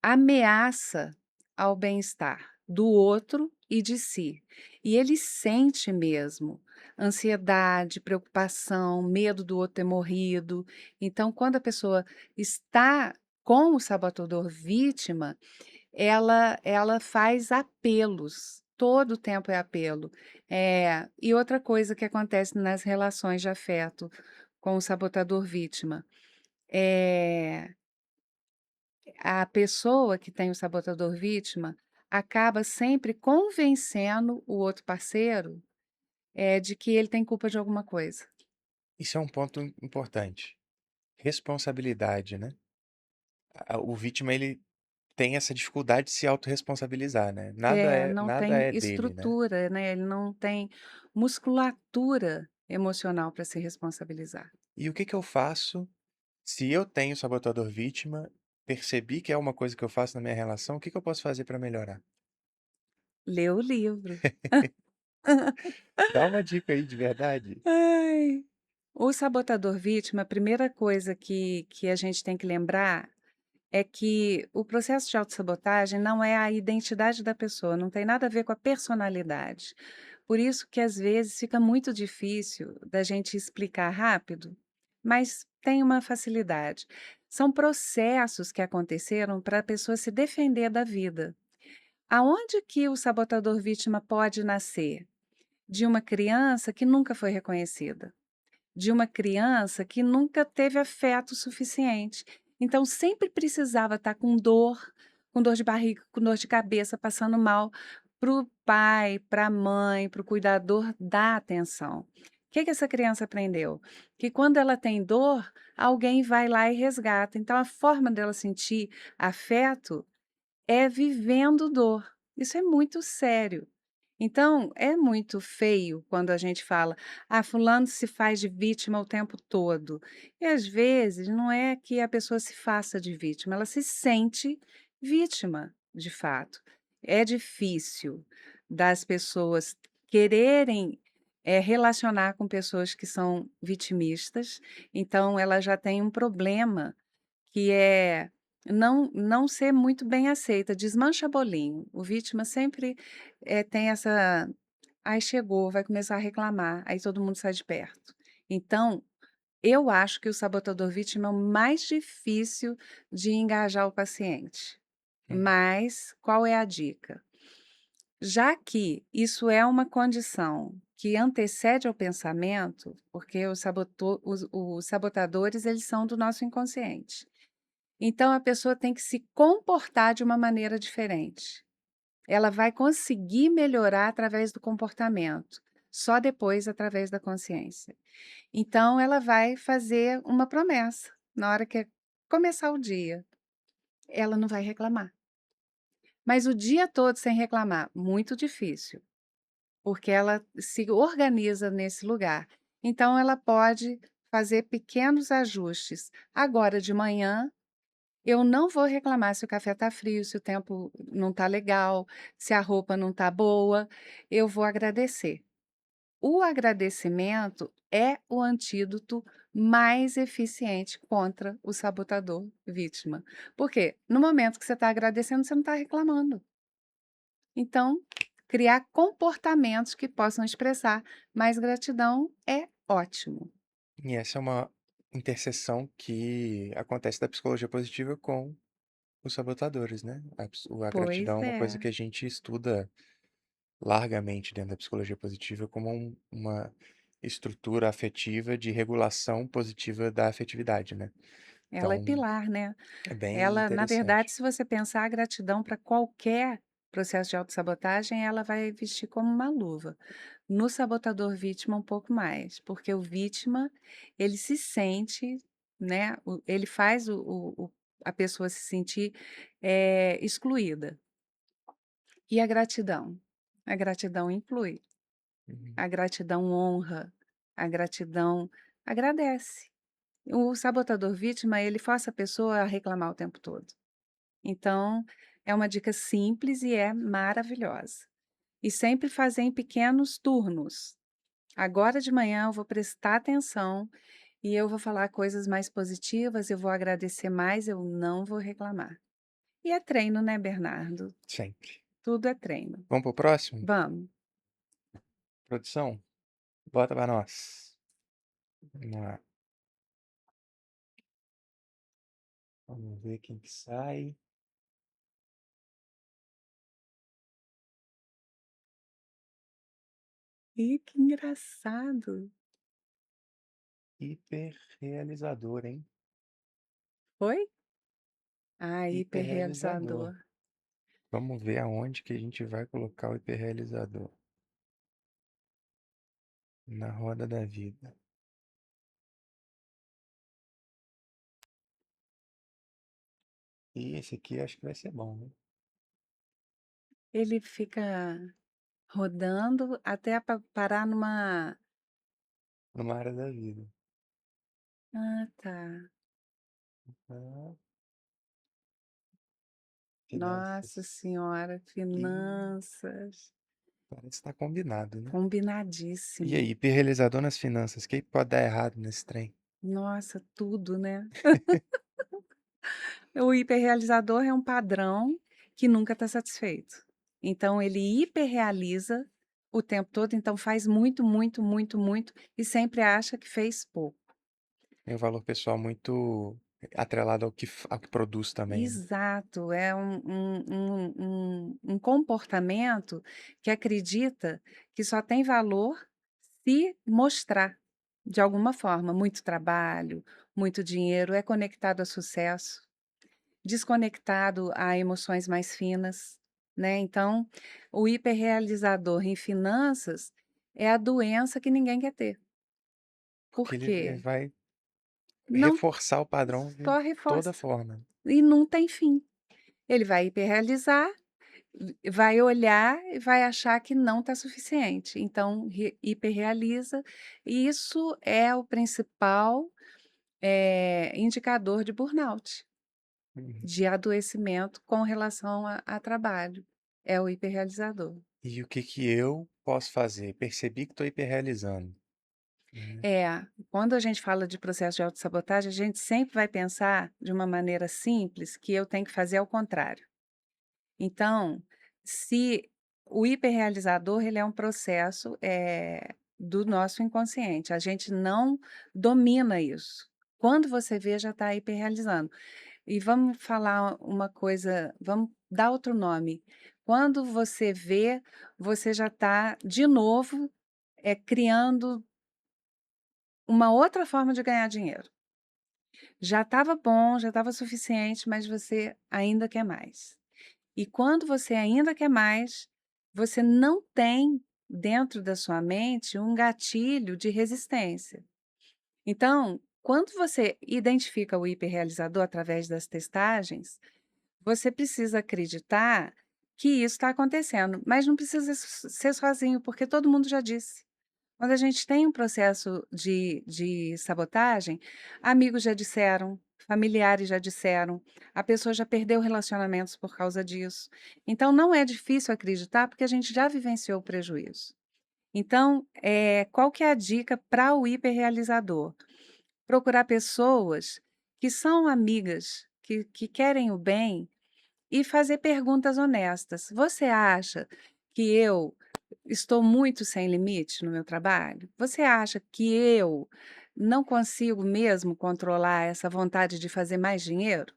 ameaça ao bem-estar do outro e de si. E ele sente mesmo ansiedade, preocupação, medo do outro ter morrido. Então, quando a pessoa está com o sabotador vítima, ela faz apelos, todo o tempo é apelo. E outra coisa que acontece nas relações de afeto com o sabotador vítima, é a pessoa que tem o sabotador vítima acaba sempre convencendo o outro parceiro, de que ele tem culpa de alguma coisa. Isso é um ponto importante. Responsabilidade, né? O vítima, ele tem essa dificuldade de se autorresponsabilizar, né? Não Nada tem é dele, né? estrutura, né, ele não tem musculatura emocional para se responsabilizar. E o que que eu faço se eu tenho sabotador vítima, percebi que é uma coisa que eu faço na minha relação, o que que eu posso fazer para melhorar? Lê o livro. Dá uma dica aí de verdade. Ai. O sabotador vítima, a primeira coisa que a gente tem que lembrar é que o processo de autossabotagem não é a identidade da pessoa, não tem nada a ver com a personalidade. Por isso que às vezes fica muito difícil da gente explicar rápido, mas tem uma facilidade. São processos que aconteceram para a pessoa se defender da vida. Aonde que o sabotador vítima pode nascer? De uma criança que nunca foi reconhecida, de uma criança que nunca teve afeto suficiente. Então sempre precisava estar com dor de barriga, com dor de cabeça, passando mal, para o pai, para a mãe, para o cuidador dar atenção. O que que essa criança aprendeu? Que quando ela tem dor, alguém vai lá e resgata. Então a forma dela sentir afeto é vivendo dor. Isso é muito sério. Então, é muito feio quando a gente fala: "Ah, fulano se faz de vítima o tempo todo". E às vezes não é que a pessoa se faça de vítima, ela se sente vítima, de fato. É difícil das pessoas quererem, relacionar com pessoas que são vitimistas, então ela já tem um problema que é não ser muito bem aceita, desmancha bolinho. O vítima sempre, tem essa: "Ai, chegou, vai começar a reclamar", aí todo mundo sai de perto. Então, eu acho que o sabotador vítima é o mais difícil de engajar o paciente. Hum, Mas qual é a dica? Já que isso é uma condição que antecede ao pensamento, porque os sabotadores, eles são do nosso inconsciente. Então a pessoa tem que se comportar de uma maneira diferente. Ela vai conseguir melhorar através do comportamento, só depois através da consciência. Então ela vai fazer uma promessa, na hora que começar o dia, ela não vai reclamar. Mas o dia todo sem reclamar, muito difícil, porque ela se organiza nesse lugar. Então ela pode fazer pequenos ajustes. Agora de manhã eu não vou reclamar se o café está frio, se o tempo não está legal, se a roupa não está boa, eu vou agradecer. O agradecimento é o antídoto mais eficiente contra o sabotador vítima. Por quê? No momento que você está agradecendo, você não está reclamando. Então, criar comportamentos que possam expressar mais gratidão é ótimo. e essa é uma interseção que acontece da psicologia positiva com os sabotadores, né? A Pois gratidão é uma coisa é, que a gente estuda largamente dentro da psicologia positiva como uma estrutura afetiva de regulação positiva da afetividade, né? ela é Então, pilar, né? é bem Ela, na verdade, interessante. se você pensar a gratidão para qualquer processo de autossabotagem, ela vai vestir como uma luva. No sabotador vítima, um pouco mais, porque o vítima, ele se sente, né? Ele faz a pessoa se sentir excluída. E a gratidão? A gratidão inclui, Uhum. a gratidão honra, a gratidão agradece. O sabotador vítima, ele força a pessoa a reclamar o tempo todo. Então, é uma dica simples e é maravilhosa. E sempre fazer em pequenos turnos. Agora de manhã eu vou prestar atenção e eu vou falar coisas mais positivas, eu vou agradecer mais, eu não vou reclamar. E é treino, né, Bernardo? Sempre. Tudo é treino. Vamos pro próximo? Vamos. Produção, bota pra nós. Vamos lá. Vamos ver quem que sai. Ih, que engraçado. Hiperrealizador, hein? Oi? Ah, Hiperrealizador. hiperrealizador. Vamos ver aonde que a gente vai colocar o hiperrealizador. Na roda da vida. E esse aqui acho que vai ser bom, né? Ele fica rodando até parar numa. Numa área da vida. Ah, tá. Ah, Nossa finanças. senhora, E finanças. parece estar combinado, né? E Combinadíssimo. aí, hiperrealizador nas finanças. O que pode dar errado nesse trem? Nossa, tudo, né. O hiperrealizador é um padrão que nunca está satisfeito. Então ele hiperrealiza o tempo todo, então faz muito, muito, muito, muito e sempre acha que fez pouco. Tem um valor pessoal muito atrelado ao que produz também, né? Exato, é um comportamento que acredita que só tem valor se mostrar, de alguma forma. Muito trabalho, muito dinheiro, é conectado a sucesso, desconectado a emoções mais finas, né. Então, o hiperrealizador em finanças é a doença que ninguém quer ter. Porque Por ele quê? vai Não, reforçar o padrão de só toda reforça forma. e não tem fim. Ele vai hiperrealizar vai olhar e vai achar que não está suficiente, então hiperrealiza, e isso é o principal, indicador de burnout, Uhum. de adoecimento com relação a trabalho, é o hiperrealizador. E o que que eu posso fazer? Percebi que estou hiperrealizando, né. É, quando a gente fala de processo de autossabotagem, a gente sempre vai pensar de uma maneira simples que eu tenho que fazer ao contrário. Então, se o hiperrealizador, ele é um processo, do nosso inconsciente, a gente não domina isso. Quando você vê, já está hiperrealizando. E vamos falar uma coisa, vamos dar outro nome. Quando você vê, você já está de novo, criando uma outra forma de ganhar dinheiro. Já estava bom, já estava suficiente, mas você ainda quer mais. E quando você ainda quer mais, você não tem dentro da sua mente um gatilho de resistência. Então, quando você identifica o hiperrealizador através das testagens, você precisa acreditar que isso está acontecendo, mas não precisa ser sozinho, porque todo mundo já disse. Quando a gente tem um processo de sabotagem, amigos já disseram, familiares já disseram, a pessoa já perdeu relacionamentos por causa disso. Então não é difícil acreditar, porque a gente já vivenciou o prejuízo. Então, qual que é a dica para o hiperrealizador? Procurar pessoas que são amigas, que querem o bem e fazer perguntas honestas. Você acha que eu estou muito sem limite no meu trabalho? Você acha que eu não consigo mesmo controlar essa vontade de fazer mais dinheiro?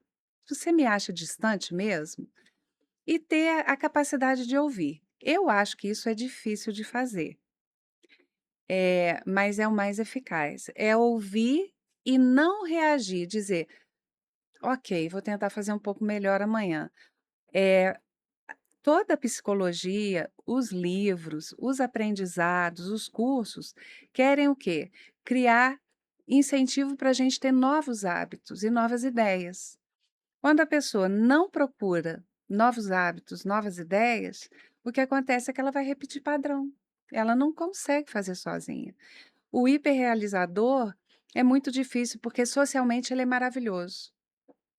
Você me acha distante mesmo? E ter a capacidade de ouvir. Eu acho que isso é difícil de fazer, mas é o mais eficaz. É ouvir e não reagir, dizer: ok, vou tentar fazer um pouco melhor amanhã. Eh, Toda a psicologia, os livros, os aprendizados, os cursos, querem o quê? Criar incentivo para a gente ter novos hábitos e novas ideias. Quando a pessoa não procura novos hábitos, novas ideias, o que acontece é que ela vai repetir padrão. Ela não consegue fazer sozinha. O hiperrealizador é muito difícil porque socialmente ele é maravilhoso.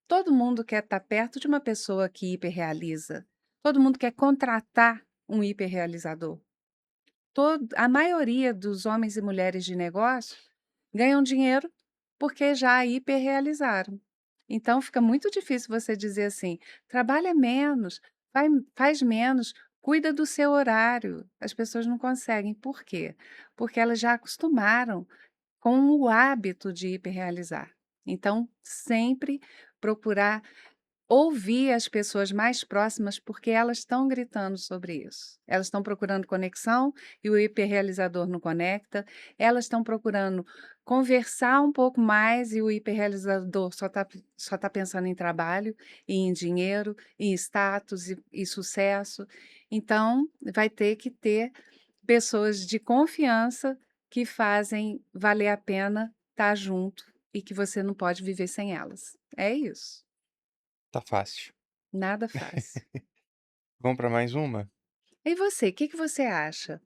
Todo mundo quer estar perto de uma pessoa que hiperrealiza. Todo mundo quer contratar um hiperrealizador. A maioria dos homens e mulheres de negócio ganham dinheiro porque já hiperrealizaram. Então fica muito difícil você dizer assim: trabalha menos, faz menos, cuida do seu horário. As pessoas não conseguem. Por quê? Porque elas já acostumaram com o hábito de hiperrealizar. Então, sempre procurar ouvir as pessoas mais próximas, porque elas estão gritando sobre isso. Elas estão procurando conexão e o hiperrealizador não conecta. Elas estão procurando conversar um pouco mais e o hiperrealizador só tá pensando em trabalho, e em dinheiro, em status e sucesso. Então, vai ter que ter pessoas de confiança que fazem valer a pena estar junto e que você não pode viver sem elas. É isso. Tá fácil. Nada fácil. Vamos para mais uma? E você, o que que você acha?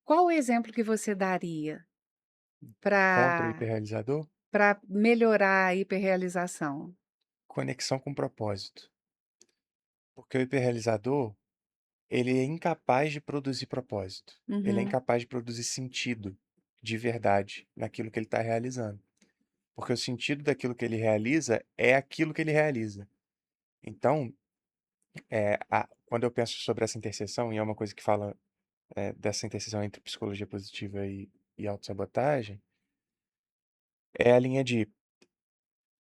Qual o exemplo que você daria Contra o para hiperrealizador? melhorar a hiperrealização? Conexão com propósito. Porque o hiperrealizador, ele é incapaz de produzir propósito. Ele é Uhum, incapaz de produzir sentido de verdade naquilo que ele está realizando. Porque o sentido daquilo que ele realiza é aquilo que ele realiza. Então, quando eu penso sobre essa interseção, e é uma coisa que fala dessa interseção entre psicologia positiva e autossabotagem, é a linha de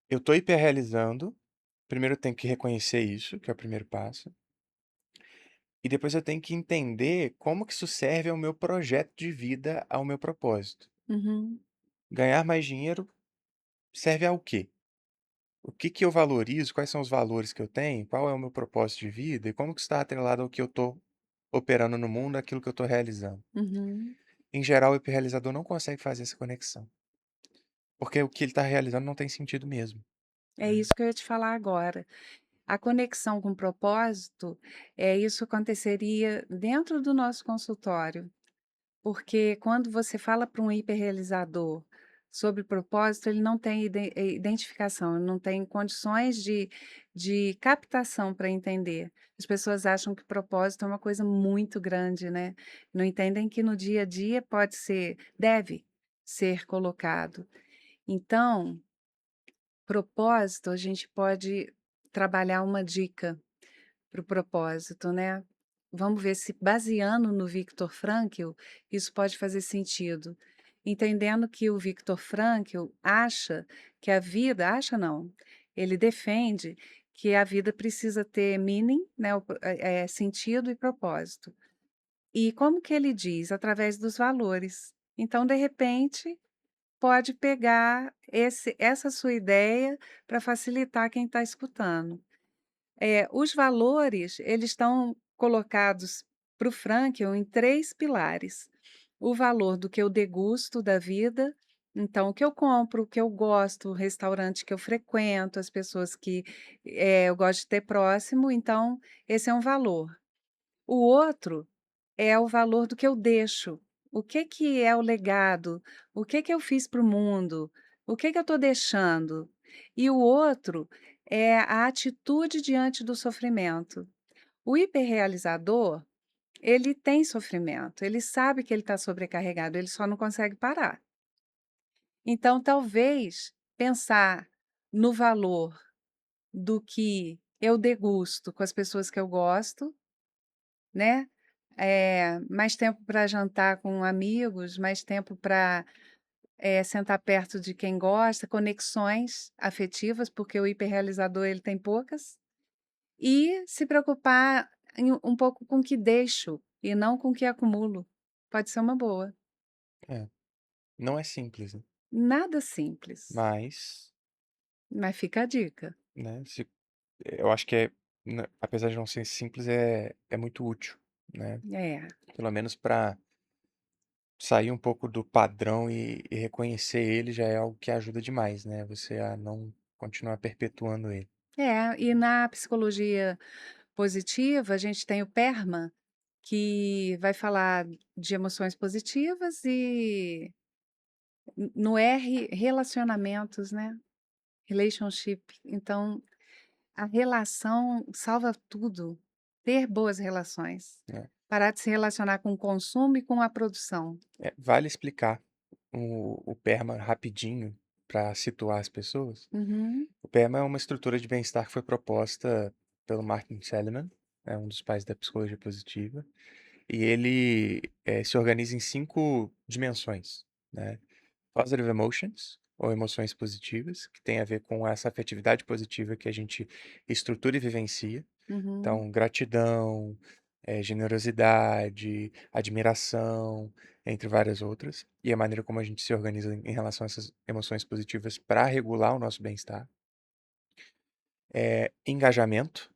eu estou hiperrealizando, primeiro eu tenho que reconhecer isso, que é o primeiro passo, e depois eu tenho que entender como que isso serve ao meu projeto de vida, ao meu propósito. uhum. Ganhar mais dinheiro serve ao quê? O que que eu valorizo? Quais são os valores que eu tenho? Qual é o meu propósito de vida? E como que está atrelado ao que eu estou operando no mundo, aquilo que eu estou realizando? Uhum. Em geral, o hiperrealizador não consegue fazer essa conexão, porque o que ele está realizando não tem sentido mesmo, É né? isso que eu ia te falar agora. A conexão com o propósito, isso aconteceria dentro do nosso consultório. Porque quando você fala para um hiperrealizador sobre propósito, ele não tem identificação, ele não tem condições de captação para entender. As pessoas acham que propósito é uma coisa muito grande, né, não entendem que no dia a dia pode ser deve ser colocado. Então, propósito, a gente pode trabalhar uma dica para o propósito, né. Vamos ver se baseando no Viktor Frankl, isso pode fazer sentido. Entendendo que o Viktor Frankl acha que a vida acha não, ele defende que a vida precisa ter meaning, né, sentido e propósito. E como que ele diz? Através dos valores. Então, de repente, pode pegar essa sua ideia para facilitar quem está escutando. Os valores, eles estão colocados para o Frankl em 3 pilares. O valor do que eu degusto da vida, então o que eu compro, o que eu gosto, o restaurante que eu frequento, as pessoas que, eu gosto de ter próximo, então esse é um valor. O outro é o valor do que eu deixo. O que é o legado? O que eu fiz para o mundo? O que eu estou deixando? E o outro é a atitude diante do sofrimento. O hiperrealizador, ele tem sofrimento, ele sabe que ele está sobrecarregado, ele só não consegue parar. Então, talvez pensar no valor do que eu degusto com as pessoas que eu gosto, né? Mais tempo para jantar com amigos, mais tempo para, sentar perto de quem gosta, conexões afetivas, porque o hiperrealizador ele tem poucas, e se preocupar um pouco com o que deixo e não com o que acumulo. Pode ser uma boa. É, não é simples, né? Nada simples, Mas, mas fica a dica. né, eu acho que apesar de não ser simples, é muito útil, né? É, Pelo menos para sair um pouco do padrão e reconhecer ele já é algo que ajuda demais, né? Você a não continuar perpetuando ele. e na psicologia positiva, a gente tem o PERMA, que vai falar de emoções positivas e no R, relacionamentos, né, relationship. Então, a relação salva tudo, ter boas relações. Né? Parar de se relacionar com o consumo e com a produção. Vale explicar o PERMA rapidinho para situar as pessoas. Uhum, O PERMA é uma estrutura de bem-estar que foi proposta pelo Martin Seligman, é um dos pais da psicologia positiva, e ele se organiza em 5 dimensões, né? Positive emotions, ou emoções positivas, que tem a ver com essa afetividade positiva que a gente estrutura e vivencia. uhum, Então, gratidão, generosidade, admiração, entre várias outras. E a maneira como a gente se organiza em relação a essas emoções positivas para regular o nosso bem-estar. Engajamento,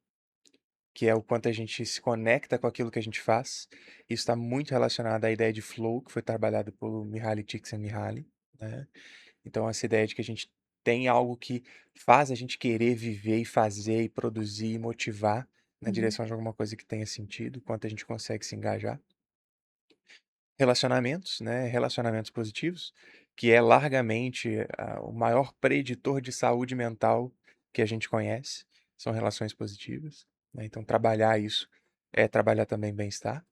que é o quanto a gente se conecta com aquilo que a gente faz. Isso está muito relacionado à ideia de flow, que foi trabalhada por Mihaly Csikszentmihalyi, né? Então, essa ideia de que a gente tem algo que faz a gente querer viver e fazer e produzir e motivar na uhum, direção de alguma coisa que tenha sentido, quanto a gente consegue se engajar. Relacionamentos, né? Relacionamentos positivos, que é largamente o maior preditor de saúde mental que a gente conhece, são relações positivas, né? Então, trabalhar isso é trabalhar também bem-estar.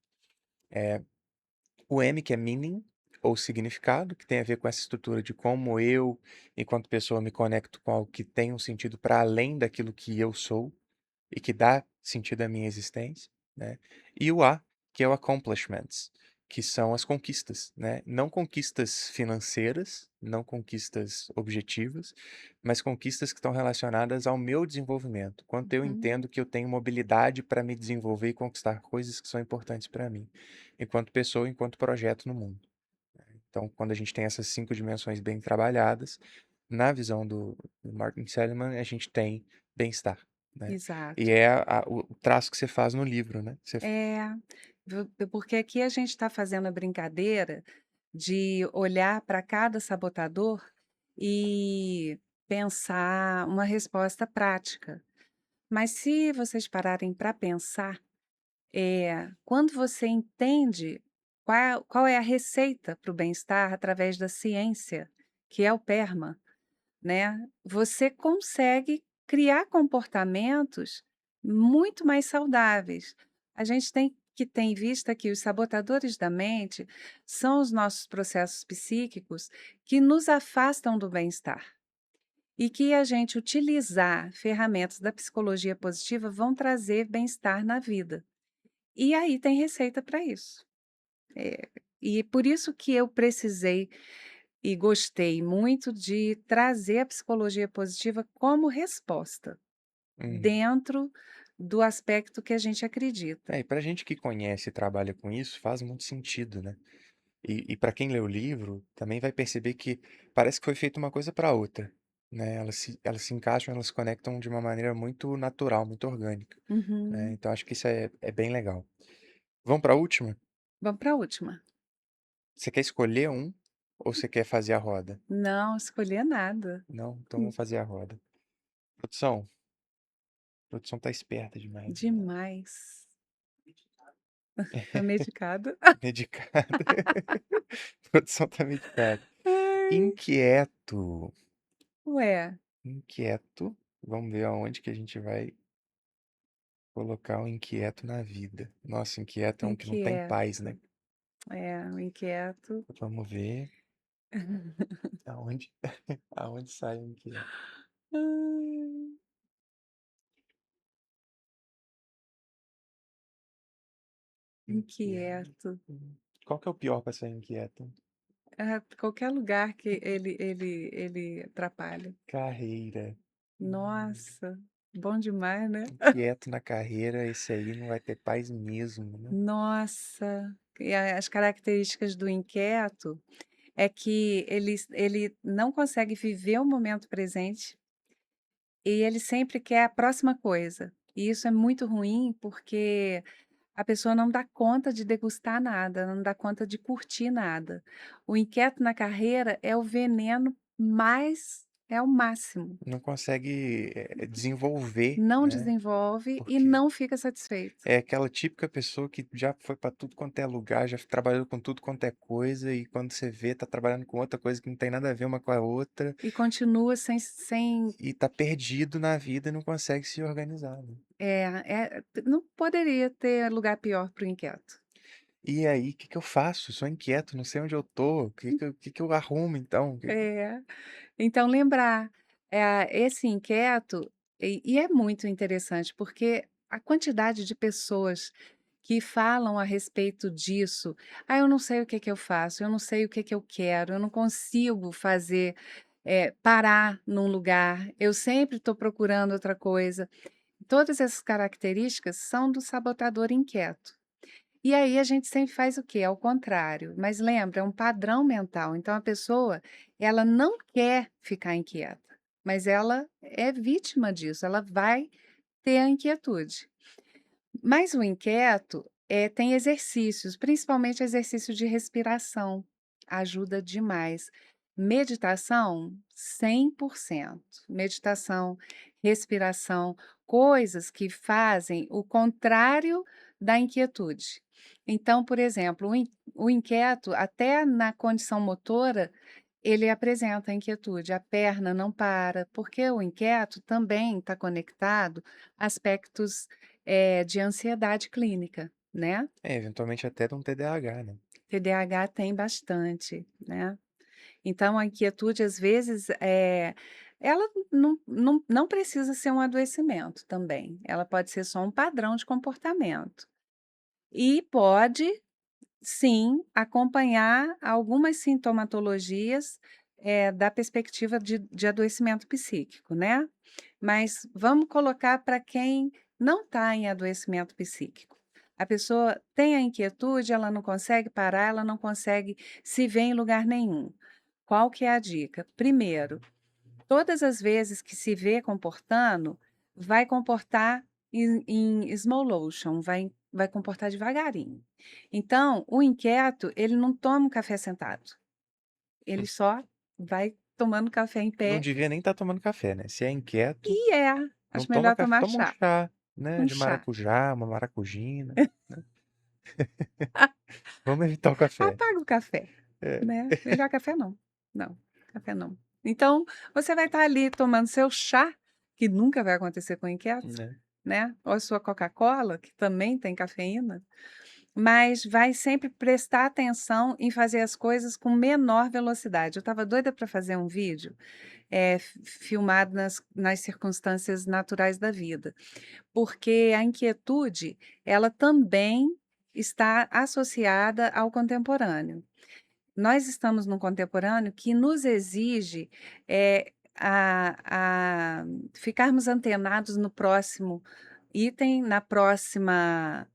O M, que é meaning, ou significado, que tem a ver com essa estrutura de como eu, enquanto pessoa, me conecto com algo que tem um sentido para além daquilo que eu sou e que dá sentido à minha existência, né? E o A, que é o accomplishments, que são as conquistas, né? Não conquistas financeiras, não conquistas objetivas, mas conquistas que estão relacionadas ao meu desenvolvimento. Quanto eu uhum. entendo que eu tenho mobilidade para me desenvolver e conquistar coisas que são importantes para mim, enquanto pessoa, enquanto projeto no mundo. Então, quando a gente tem essas 5 dimensões bem trabalhadas, na visão do Martin Seligman, a gente tem bem-estar, né? E Exato. é o traço que você faz no livro, né? É, porque aqui a gente está fazendo a brincadeira de olhar para cada sabotador e pensar uma resposta prática. Mas se vocês pararem para pensar, quando você entende qual é a receita para o bem-estar através da ciência, que é o PERMA, né, você consegue criar comportamentos muito mais saudáveis. A gente tem que ter em vista que os sabotadores da mente são os nossos processos psíquicos que nos afastam do bem-estar. E que a gente utilizar ferramentas da psicologia positiva vão trazer bem-estar na vida. E aí tem receita para isso. E por isso que eu precisei e gostei muito de trazer a psicologia positiva como resposta, Uhum. dentro do aspecto que a gente acredita. É, e pra gente que conhece e trabalha com isso, faz muito sentido, né? E para quem lê o livro, também vai perceber que parece que foi feita uma coisa para outra, né? Elas se encaixam, elas se conectam de uma maneira muito natural, muito orgânica, né? Uhum. Então acho que isso é bem legal. Vamos para a última? Vamos para a última. Você quer escolher um ou você quer fazer a roda? Não escolher nada. Não? Então Hum, vamos fazer a roda. Produção, a produção tá esperta demais, né? demais. Tá medicada? Medicada. A produção tá medicada. Ai, Inquieto. ué, Inquieto. Vamos ver aonde que a gente vai colocar o inquieto na vida. Nossa, inquieto é um que não tem paz, né? inquieto. É, o inquieto. Vamos ver aonde, aonde sai o inquieto. Ai, Inquieto. inquieto. Qual que é o pior para ser inquieto? Qualquer lugar que ele atrapalha. Carreira. Hum, Nossa, bom demais, né? Inquieto na carreira, esse aí não vai ter paz mesmo, né? Nossa, e as características do inquieto é que ele não consegue viver o momento presente e ele sempre quer a próxima coisa. E isso é muito ruim, porque a pessoa não dá conta de degustar nada, não dá conta de curtir nada. O inquieto na carreira é o veneno, mais é o máximo. Não consegue desenvolver, Não né? desenvolve e Porque não fica satisfeito. é aquela típica pessoa que já foi para tudo quanto é lugar, já trabalhou com tudo quanto é coisa, e quando você vê, tá trabalhando com outra coisa que não tem nada a ver uma com a outra, E continua sem e tá perdido na vida e não consegue se organizar, né? não poderia ter lugar pior para o inquieto. E aí, o que que eu faço? Sou inquieto, não sei onde eu tô. O que que eu arrumo então? É. Então lembrar, esse inquieto e é muito interessante, porque a quantidade de pessoas que falam a respeito disso: "Ah, eu não sei o que que eu faço, eu não sei o que que eu quero, eu não consigo fazer, parar num lugar, eu sempre estou procurando outra coisa". Todas essas características são do sabotador inquieto. E aí a gente sempre faz o quê? Ao contrário, mas lembra, é um padrão mental, então a pessoa, ela não quer ficar inquieta, mas ela é vítima disso, ela vai ter a inquietude. Mas o inquieto, tem exercícios, principalmente exercício de respiração, ajuda demais. Meditação, 100%. Meditação, respiração, coisas que fazem o contrário da inquietude. Então, por exemplo, o inquieto, até na condição motora, ele apresenta inquietude, a perna não para, porque o inquieto também está conectado a aspectos de ansiedade clínica, né. É, eventualmente até de um TDAH, né? TDAH tem bastante, né. Então a inquietude às vezes, ela não precisa ser um adoecimento também, ela pode ser só um padrão de comportamento. E pode, sim, acompanhar algumas sintomatologias, da perspectiva de adoecimento psíquico, né. Mas vamos colocar para quem não está em adoecimento psíquico. A pessoa tem a inquietude, ela não consegue parar, ela não consegue se ver em lugar nenhum. Qual que é a dica? Primeiro, todas as vezes que se vê comportando, vai comportar em slow motion, vai comportar devagarinho. Então, o inquieto, ele não toma um café sentado, ele só vai tomando café em Não pé devia nem estar tomando café, né? Se é inquieto, e é. Não Acho toma melhor café, tomar toma um chá, chá, né, um de chá. maracujá, uma maracujina, né. Vamos evitar o café. Apaga o café, É, né. Melhor café não. Não, café não. Então, você vai estar ali tomando seu chá, que nunca vai acontecer com inquieto, né. né, ou a sua Coca-Cola, que também tem cafeína, mas vai sempre prestar atenção em fazer as coisas com menor velocidade. Eu estava doida para fazer um vídeo, filmado nas circunstâncias naturais da vida, porque a inquietude, ela também está associada ao contemporâneo. Nós estamos num contemporâneo que nos exige, a ficarmos antenados no próximo item, na próxima,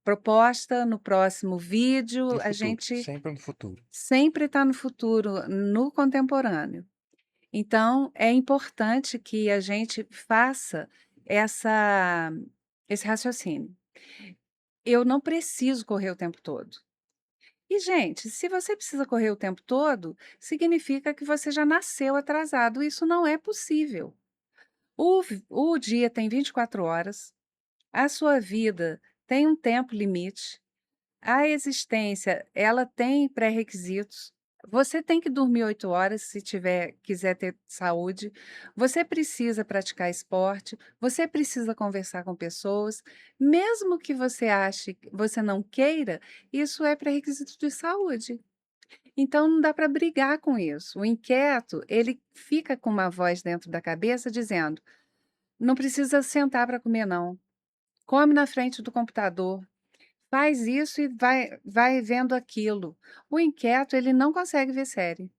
proposta, no próximo vídeo, No a futuro, gente sempre no futuro. sempre está no futuro, no contemporâneo. Então, é importante que a gente faça essa esse raciocínio. Eu não preciso correr o tempo todo. E, gente, se você precisa correr o tempo todo, significa que você já nasceu atrasado. Isso não é possível. O dia tem 24 horas, a sua vida tem um tempo limite, a existência, ela tem pré-requisitos. Você tem que dormir 8 horas se quiser ter saúde. Você precisa praticar esporte, você precisa conversar com pessoas. Mesmo que você ache que você não queira, isso é pré-requisito de saúde. Então não dá para brigar com isso. O inquieto, ele fica com uma voz dentro da cabeça dizendo: "Não precisa sentar para comer não. Come na frente do computador. Faz isso e vai vendo aquilo". O inquieto, ele não consegue ver série.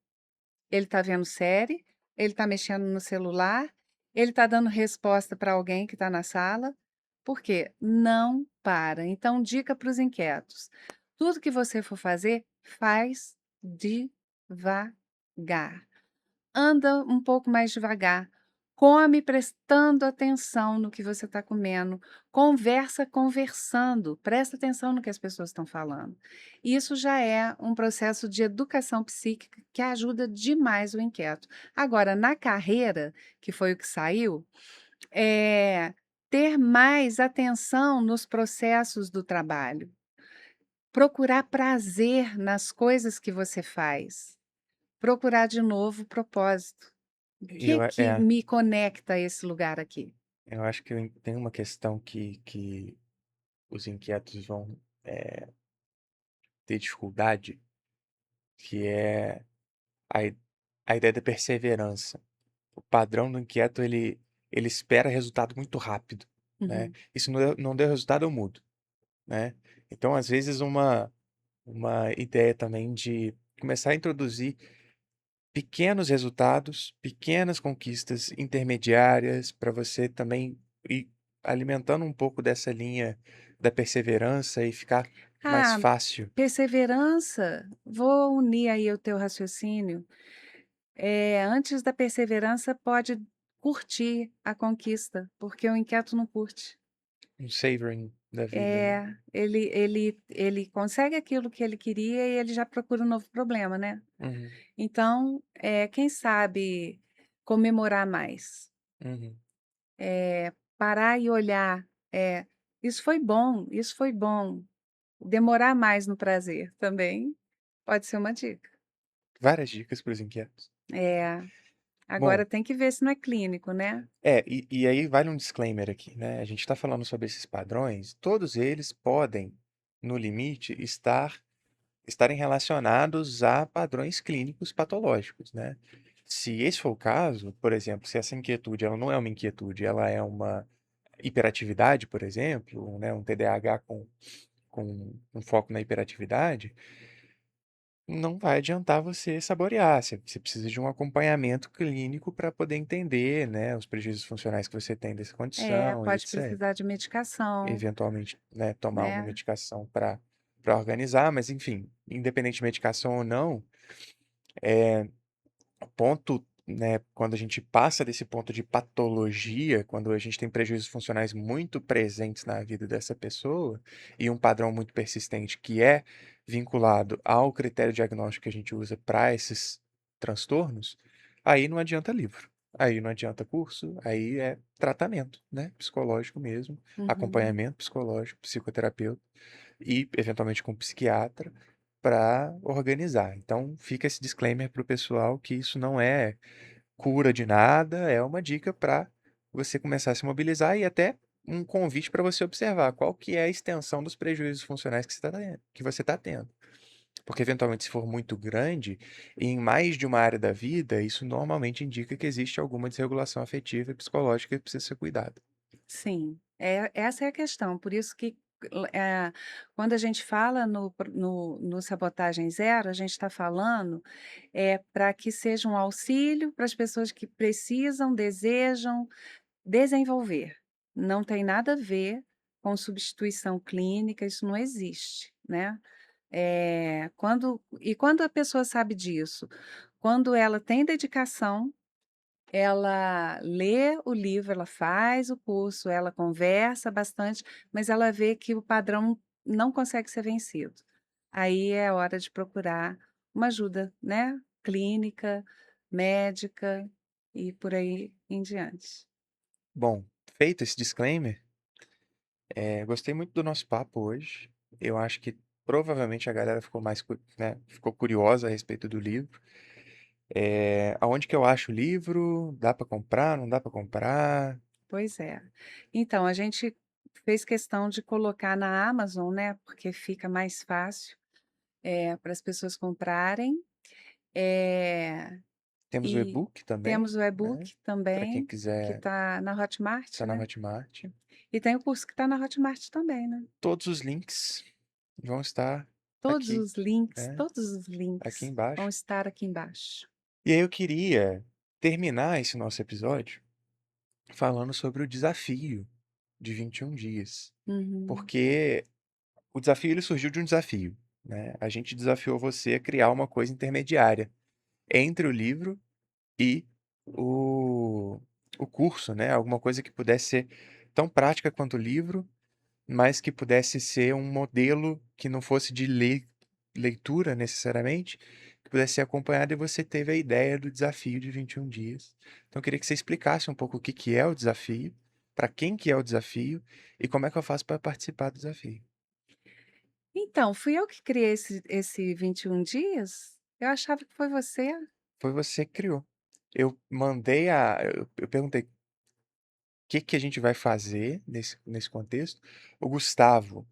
Ele está vendo série, ele está mexendo no celular, ele está dando resposta para alguém que está na sala. Por quê? Não para. Então, dica para os inquietos: tudo que você for fazer, faz devagar. Anda um pouco mais devagar. Come prestando atenção no que você está comendo. Conversa conversando. Presta atenção no que as pessoas estão falando. Isso já é um processo de educação psíquica que ajuda demais o inquieto. Agora, na carreira, que foi o que saiu, ter mais atenção nos processos do trabalho. Procurar prazer nas coisas que você faz. Procurar de novo o propósito. O E que que me conecta a esse lugar aqui? eu acho que tem uma questão que os inquietos vão, ter dificuldade, que é a i a ideia da perseverança. O padrão do inquieto, ele espera resultado muito rápido, né. Uhum. E se não deu resultado, eu mudo, né. Então, às vezes, uma ideia também de começar a introduzir pequenos resultados, pequenas conquistas intermediárias, para você também ir alimentando um pouco dessa linha da perseverança e ficar mais Ah, fácil. perseverança, vou unir aí o teu raciocínio. Antes da perseverança, pode curtir a conquista, porque o inquieto não curte. Um savoring da vida, né. Ele consegue aquilo que ele queria e ele já procura um novo problema, né. Uhum, Então, quem sabe comemorar mais. uhum. Parar e olhar, isso foi bom, isso foi bom. Demorar mais no prazer também pode ser uma dica. Várias dicas para os inquietos. É, Bom, agora tem que ver se não é clínico, né. e aí vale um disclaimer aqui, né, a gente está falando sobre esses padrões, todos eles podem, no limite, estarem relacionados a padrões clínicos patológicos, né. Se esse for o caso, por exemplo, se essa inquietude ela não é uma inquietude, ela é uma hiperatividade, por exemplo, né, um TDAH com um foco na hiperatividade, não vai adiantar você saborear, você precisa de um acompanhamento clínico para poder entender, né, os prejuízos funcionais que você tem dessa condição e Pode etc. precisar de medicação, Eventualmente, né, tomar uma né. medicação para organizar, mas enfim, independente de medicação ou não, o ponto, né, quando a gente passa desse ponto de patologia, quando a gente tem prejuízos funcionais muito presentes na vida dessa pessoa e um padrão muito persistente que é vinculado ao critério diagnóstico que a gente usa para esses transtornos, aí não adianta livro. Aí não adianta curso, aí é tratamento, né? Psicológico mesmo, Uhum. acompanhamento psicológico, psicoterapeuta e eventualmente com psiquiatra para organizar. Então fica esse disclaimer para o pessoal que isso não é cura de nada, é uma dica para você começar a se mobilizar e até um convite para você observar qual que é a extensão dos prejuízos funcionais que você está tendo. Porque eventualmente, se for muito grande, em mais de uma área da vida, isso normalmente indica que existe alguma desregulação afetiva e psicológica que precisa ser cuidada. Sim, essa é a questão, por isso que, quando a gente fala no Sabotagem Zero, a gente está falando, para que seja um auxílio para as pessoas que precisam, desejam desenvolver. Não tem nada a ver com substituição clínica, isso não existe, né. Quando a pessoa sabe disso? Quando ela tem dedicação, ela lê o livro, ela faz o curso, ela conversa bastante, mas ela vê que o padrão não consegue ser vencido. Aí é hora de procurar uma ajuda, né, clínica, médica e por aí em diante. Bom, feito esse disclaimer, gostei muito do nosso papo hoje. Eu acho que provavelmente a galera ficou né, ficou curiosa a respeito do livro. Aonde que eu acho o livro? Dá para comprar? Não dá para comprar? Pois é. Então, a gente fez questão de colocar na Amazon, né, porque fica mais fácil, para as pessoas comprarem. Eh, Temos o e e-book também, temos o né? e-book Para quem também, que quiser, está na Hotmart, tá na né. Hotmart. E tem o curso que está na Hotmart também, né. Todos os links vão estar aqui, né? Todos os Aqui links vão embaixo. estar aqui embaixo. E aí eu queria terminar esse nosso episódio falando sobre o desafio de 21 dias. Uhum, Porque o desafio ele surgiu de um desafio, né? A gente desafiou você a criar uma coisa intermediária entre o livro e o, o curso, né? Alguma coisa que pudesse ser tão prática quanto o livro, mas que pudesse ser um modelo que não fosse de leitura necessariamente, que pudesse ser acompanhado e você teve a ideia do desafio de 21 dias. Então eu queria que você explicasse um pouco o que que é o desafio, para quem que é o desafio e como é que eu faço para participar do desafio. então, fui eu que criei esse 21 dias? Eu achava que foi você. Foi você que criou. Eu perguntei: "Que a gente vai fazer nesse contexto?". O Gustavo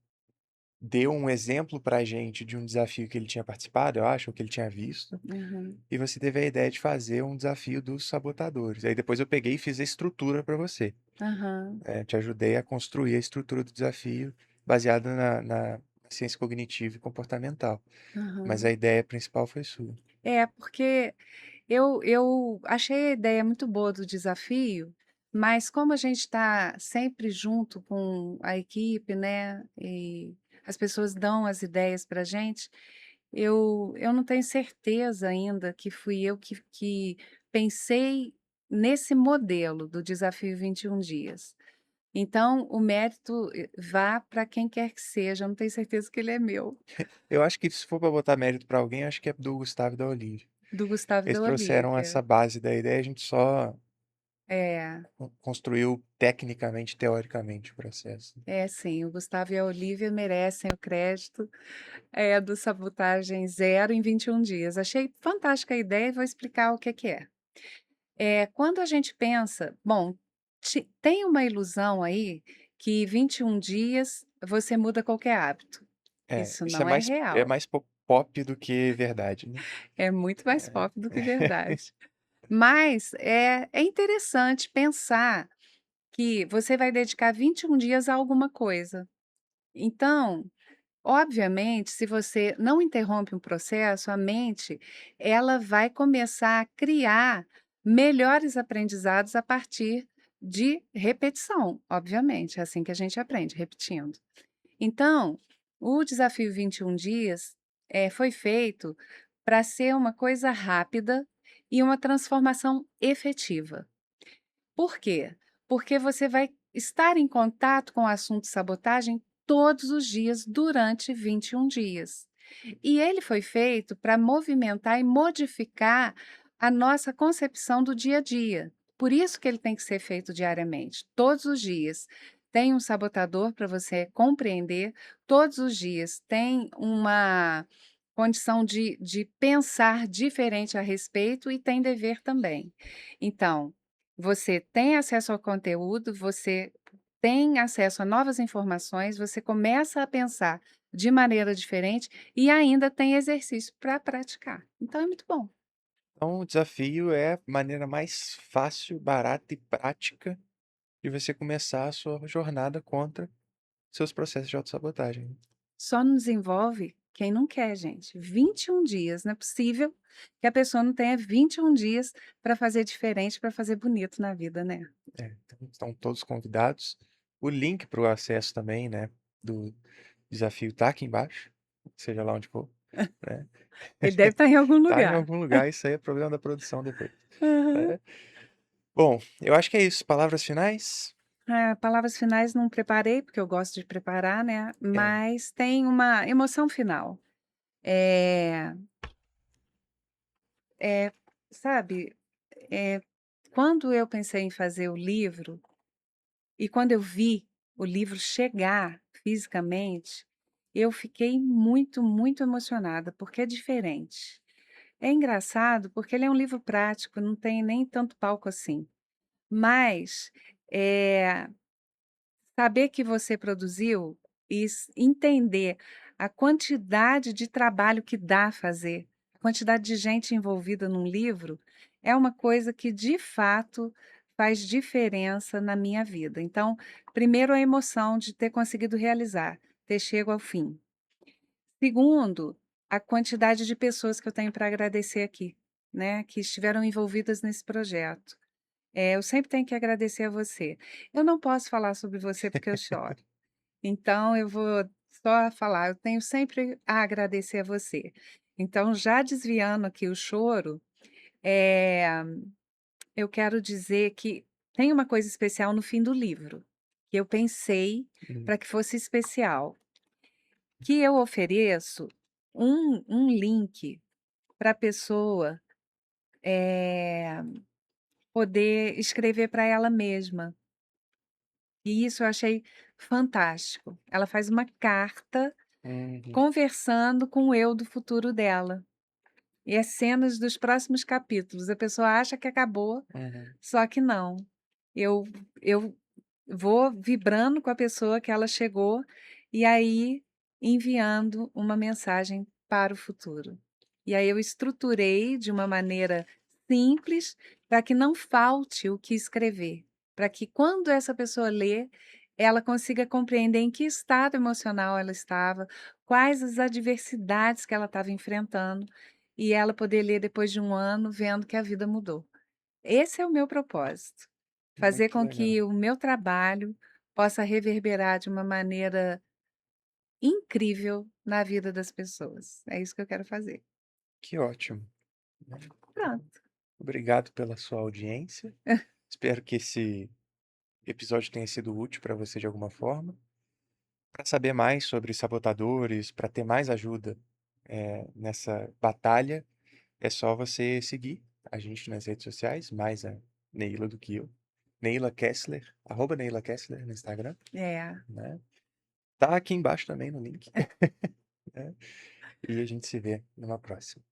deu um exemplo pra gente de um desafio que ele tinha participado, eu acho, ou que ele tinha visto, Aham, e você teve a ideia de fazer um desafio dos sabotadores. Aí depois eu peguei e fiz a estrutura pra você, aham, te ajudei a construir a estrutura do desafio baseada na ciência cognitiva e comportamental, mas a aham. ideia principal foi sua. É, porque eu achei a ideia muito boa do desafio, mas como a gente está sempre junto com a equipe, né, e as pessoas dão as ideias para a gente, eu não tenho certeza ainda que fui eu que pensei nesse modelo do desafio 21 dias. Então o mérito, vá para quem quer que seja, eu não tenho certeza que ele é meu, Eu acho que se for pra botar mérito pra alguém, acho que é do Gustavo e da Olivia. do Gustavo e Eles da trouxeram Olivia. essa base da ideia, a gente só É. construiu tecnicamente, teoricamente o processo. É sim, o Gustavo e a Olivia merecem o crédito, do Sabotagem Zero em 21 dias. Achei fantástica a ideia e vou explicar o que que é. Quando a gente pensa bom, tem uma ilusão aí que 21 dias você muda qualquer hábito. Isso Isso não é é real, mais pop do que verdade, né. é muito mais pop do que verdade. Mas é interessante pensar que você vai dedicar 21 dias a alguma coisa. Então, obviamente, se você não interrompe um processo, a mente, ela vai começar a criar melhores aprendizados a partir de repetição, obviamente, é assim que a gente aprende, repetindo. Então, o desafio 21 dias, foi feito para ser uma coisa rápida e uma transformação efetiva. Por quê? Porque você vai estar em contato com o assunto sabotagem todos os dias durante 21 dias. E ele foi feito para movimentar e modificar a nossa concepção do dia a dia. Por isso que ele tem que ser feito diariamente, todos os dias. Tem um sabotador para você compreender, todos os dias tem uma condição de pensar diferente a respeito e tem dever também. Então, você tem acesso ao conteúdo, você tem acesso a novas informações, você começa a pensar de maneira diferente e ainda tem exercício para praticar. Então é muito bom. Então, o desafio é a maneira mais fácil, barata e prática de você começar a sua jornada contra seus processos de autossabotagem. Só não desenvolve quem não quer, gente. 21 dias, não é possível que a pessoa não tenha 21 dias para fazer diferente, para fazer bonito na vida, né. Então estão todos convidados. O link para o acesso também, né, do desafio tá aqui embaixo, seja lá onde for, né. Ele deve estar em algum Tá em lugar. algum lugar, isso aí é problema da produção depois, Aham. né. Bom, eu acho que é isso. Palavras finais? Palavras finais não preparei, porque eu gosto de preparar, né, É. mas tem uma emoção final. Eh eh, sabe, eh, quando eu pensei em fazer o livro, e quando eu vi o livro chegar fisicamente, eu fiquei muito, muito emocionada, porque é diferente. É engraçado, porque ele é um livro prático, não tem nem tanto palco assim. Mas, eh, saber que você produziu e entender a quantidade de trabalho que dá fazer, a quantidade de gente envolvida num livro, é uma coisa que de fato faz diferença na minha vida. Então, primeiro a emoção de ter conseguido realizar, ter chego ao fim. Segundo, a quantidade de pessoas que eu tenho para agradecer aqui, né, que estiveram envolvidas nesse projeto. Eu sempre tenho que agradecer a você. Eu não posso falar sobre você porque eu choro, então eu vou só falar, eu tenho sempre a agradecer a você. Então, já desviando aqui o choro, eh, eu quero dizer que tem uma coisa especial no fim do livro, que eu pensei Hum, para que fosse especial, que eu ofereço um link para a pessoa, eh, poder escrever para ela mesma. E isso eu achei fantástico. Ela faz uma carta uhum, conversando com o eu do futuro dela. E as cenas dos próximos capítulos. A pessoa acha que acabou, uhum. só que não. Eu vou vibrando com a pessoa que ela chegou, e aí enviando uma mensagem para o futuro. E aí eu estruturei de uma maneira simples, para que não falte o que escrever, para que quando essa pessoa lê, ela consiga compreender em que estado emocional ela estava, quais as adversidades que ela estava enfrentando, e ela poder ler depois de um ano vendo que a vida mudou. Esse é o meu propósito. Fazer Muito com legal. que o meu trabalho possa reverberar de uma maneira incrível na vida das pessoas. É isso que eu quero fazer. Que ótimo, né. Pronto. Obrigado pela sua audiência. Espero que esse episódio tenha sido útil para você de alguma forma. Para saber mais sobre sabotadores, para ter mais ajuda, nessa batalha, é só você seguir a gente nas redes sociais, mais a Neila do que eu. Neila Kessler, @Neila Kessler no Instagram, É. né. Tá aqui embaixo também no link, né. E a gente se vê numa próxima.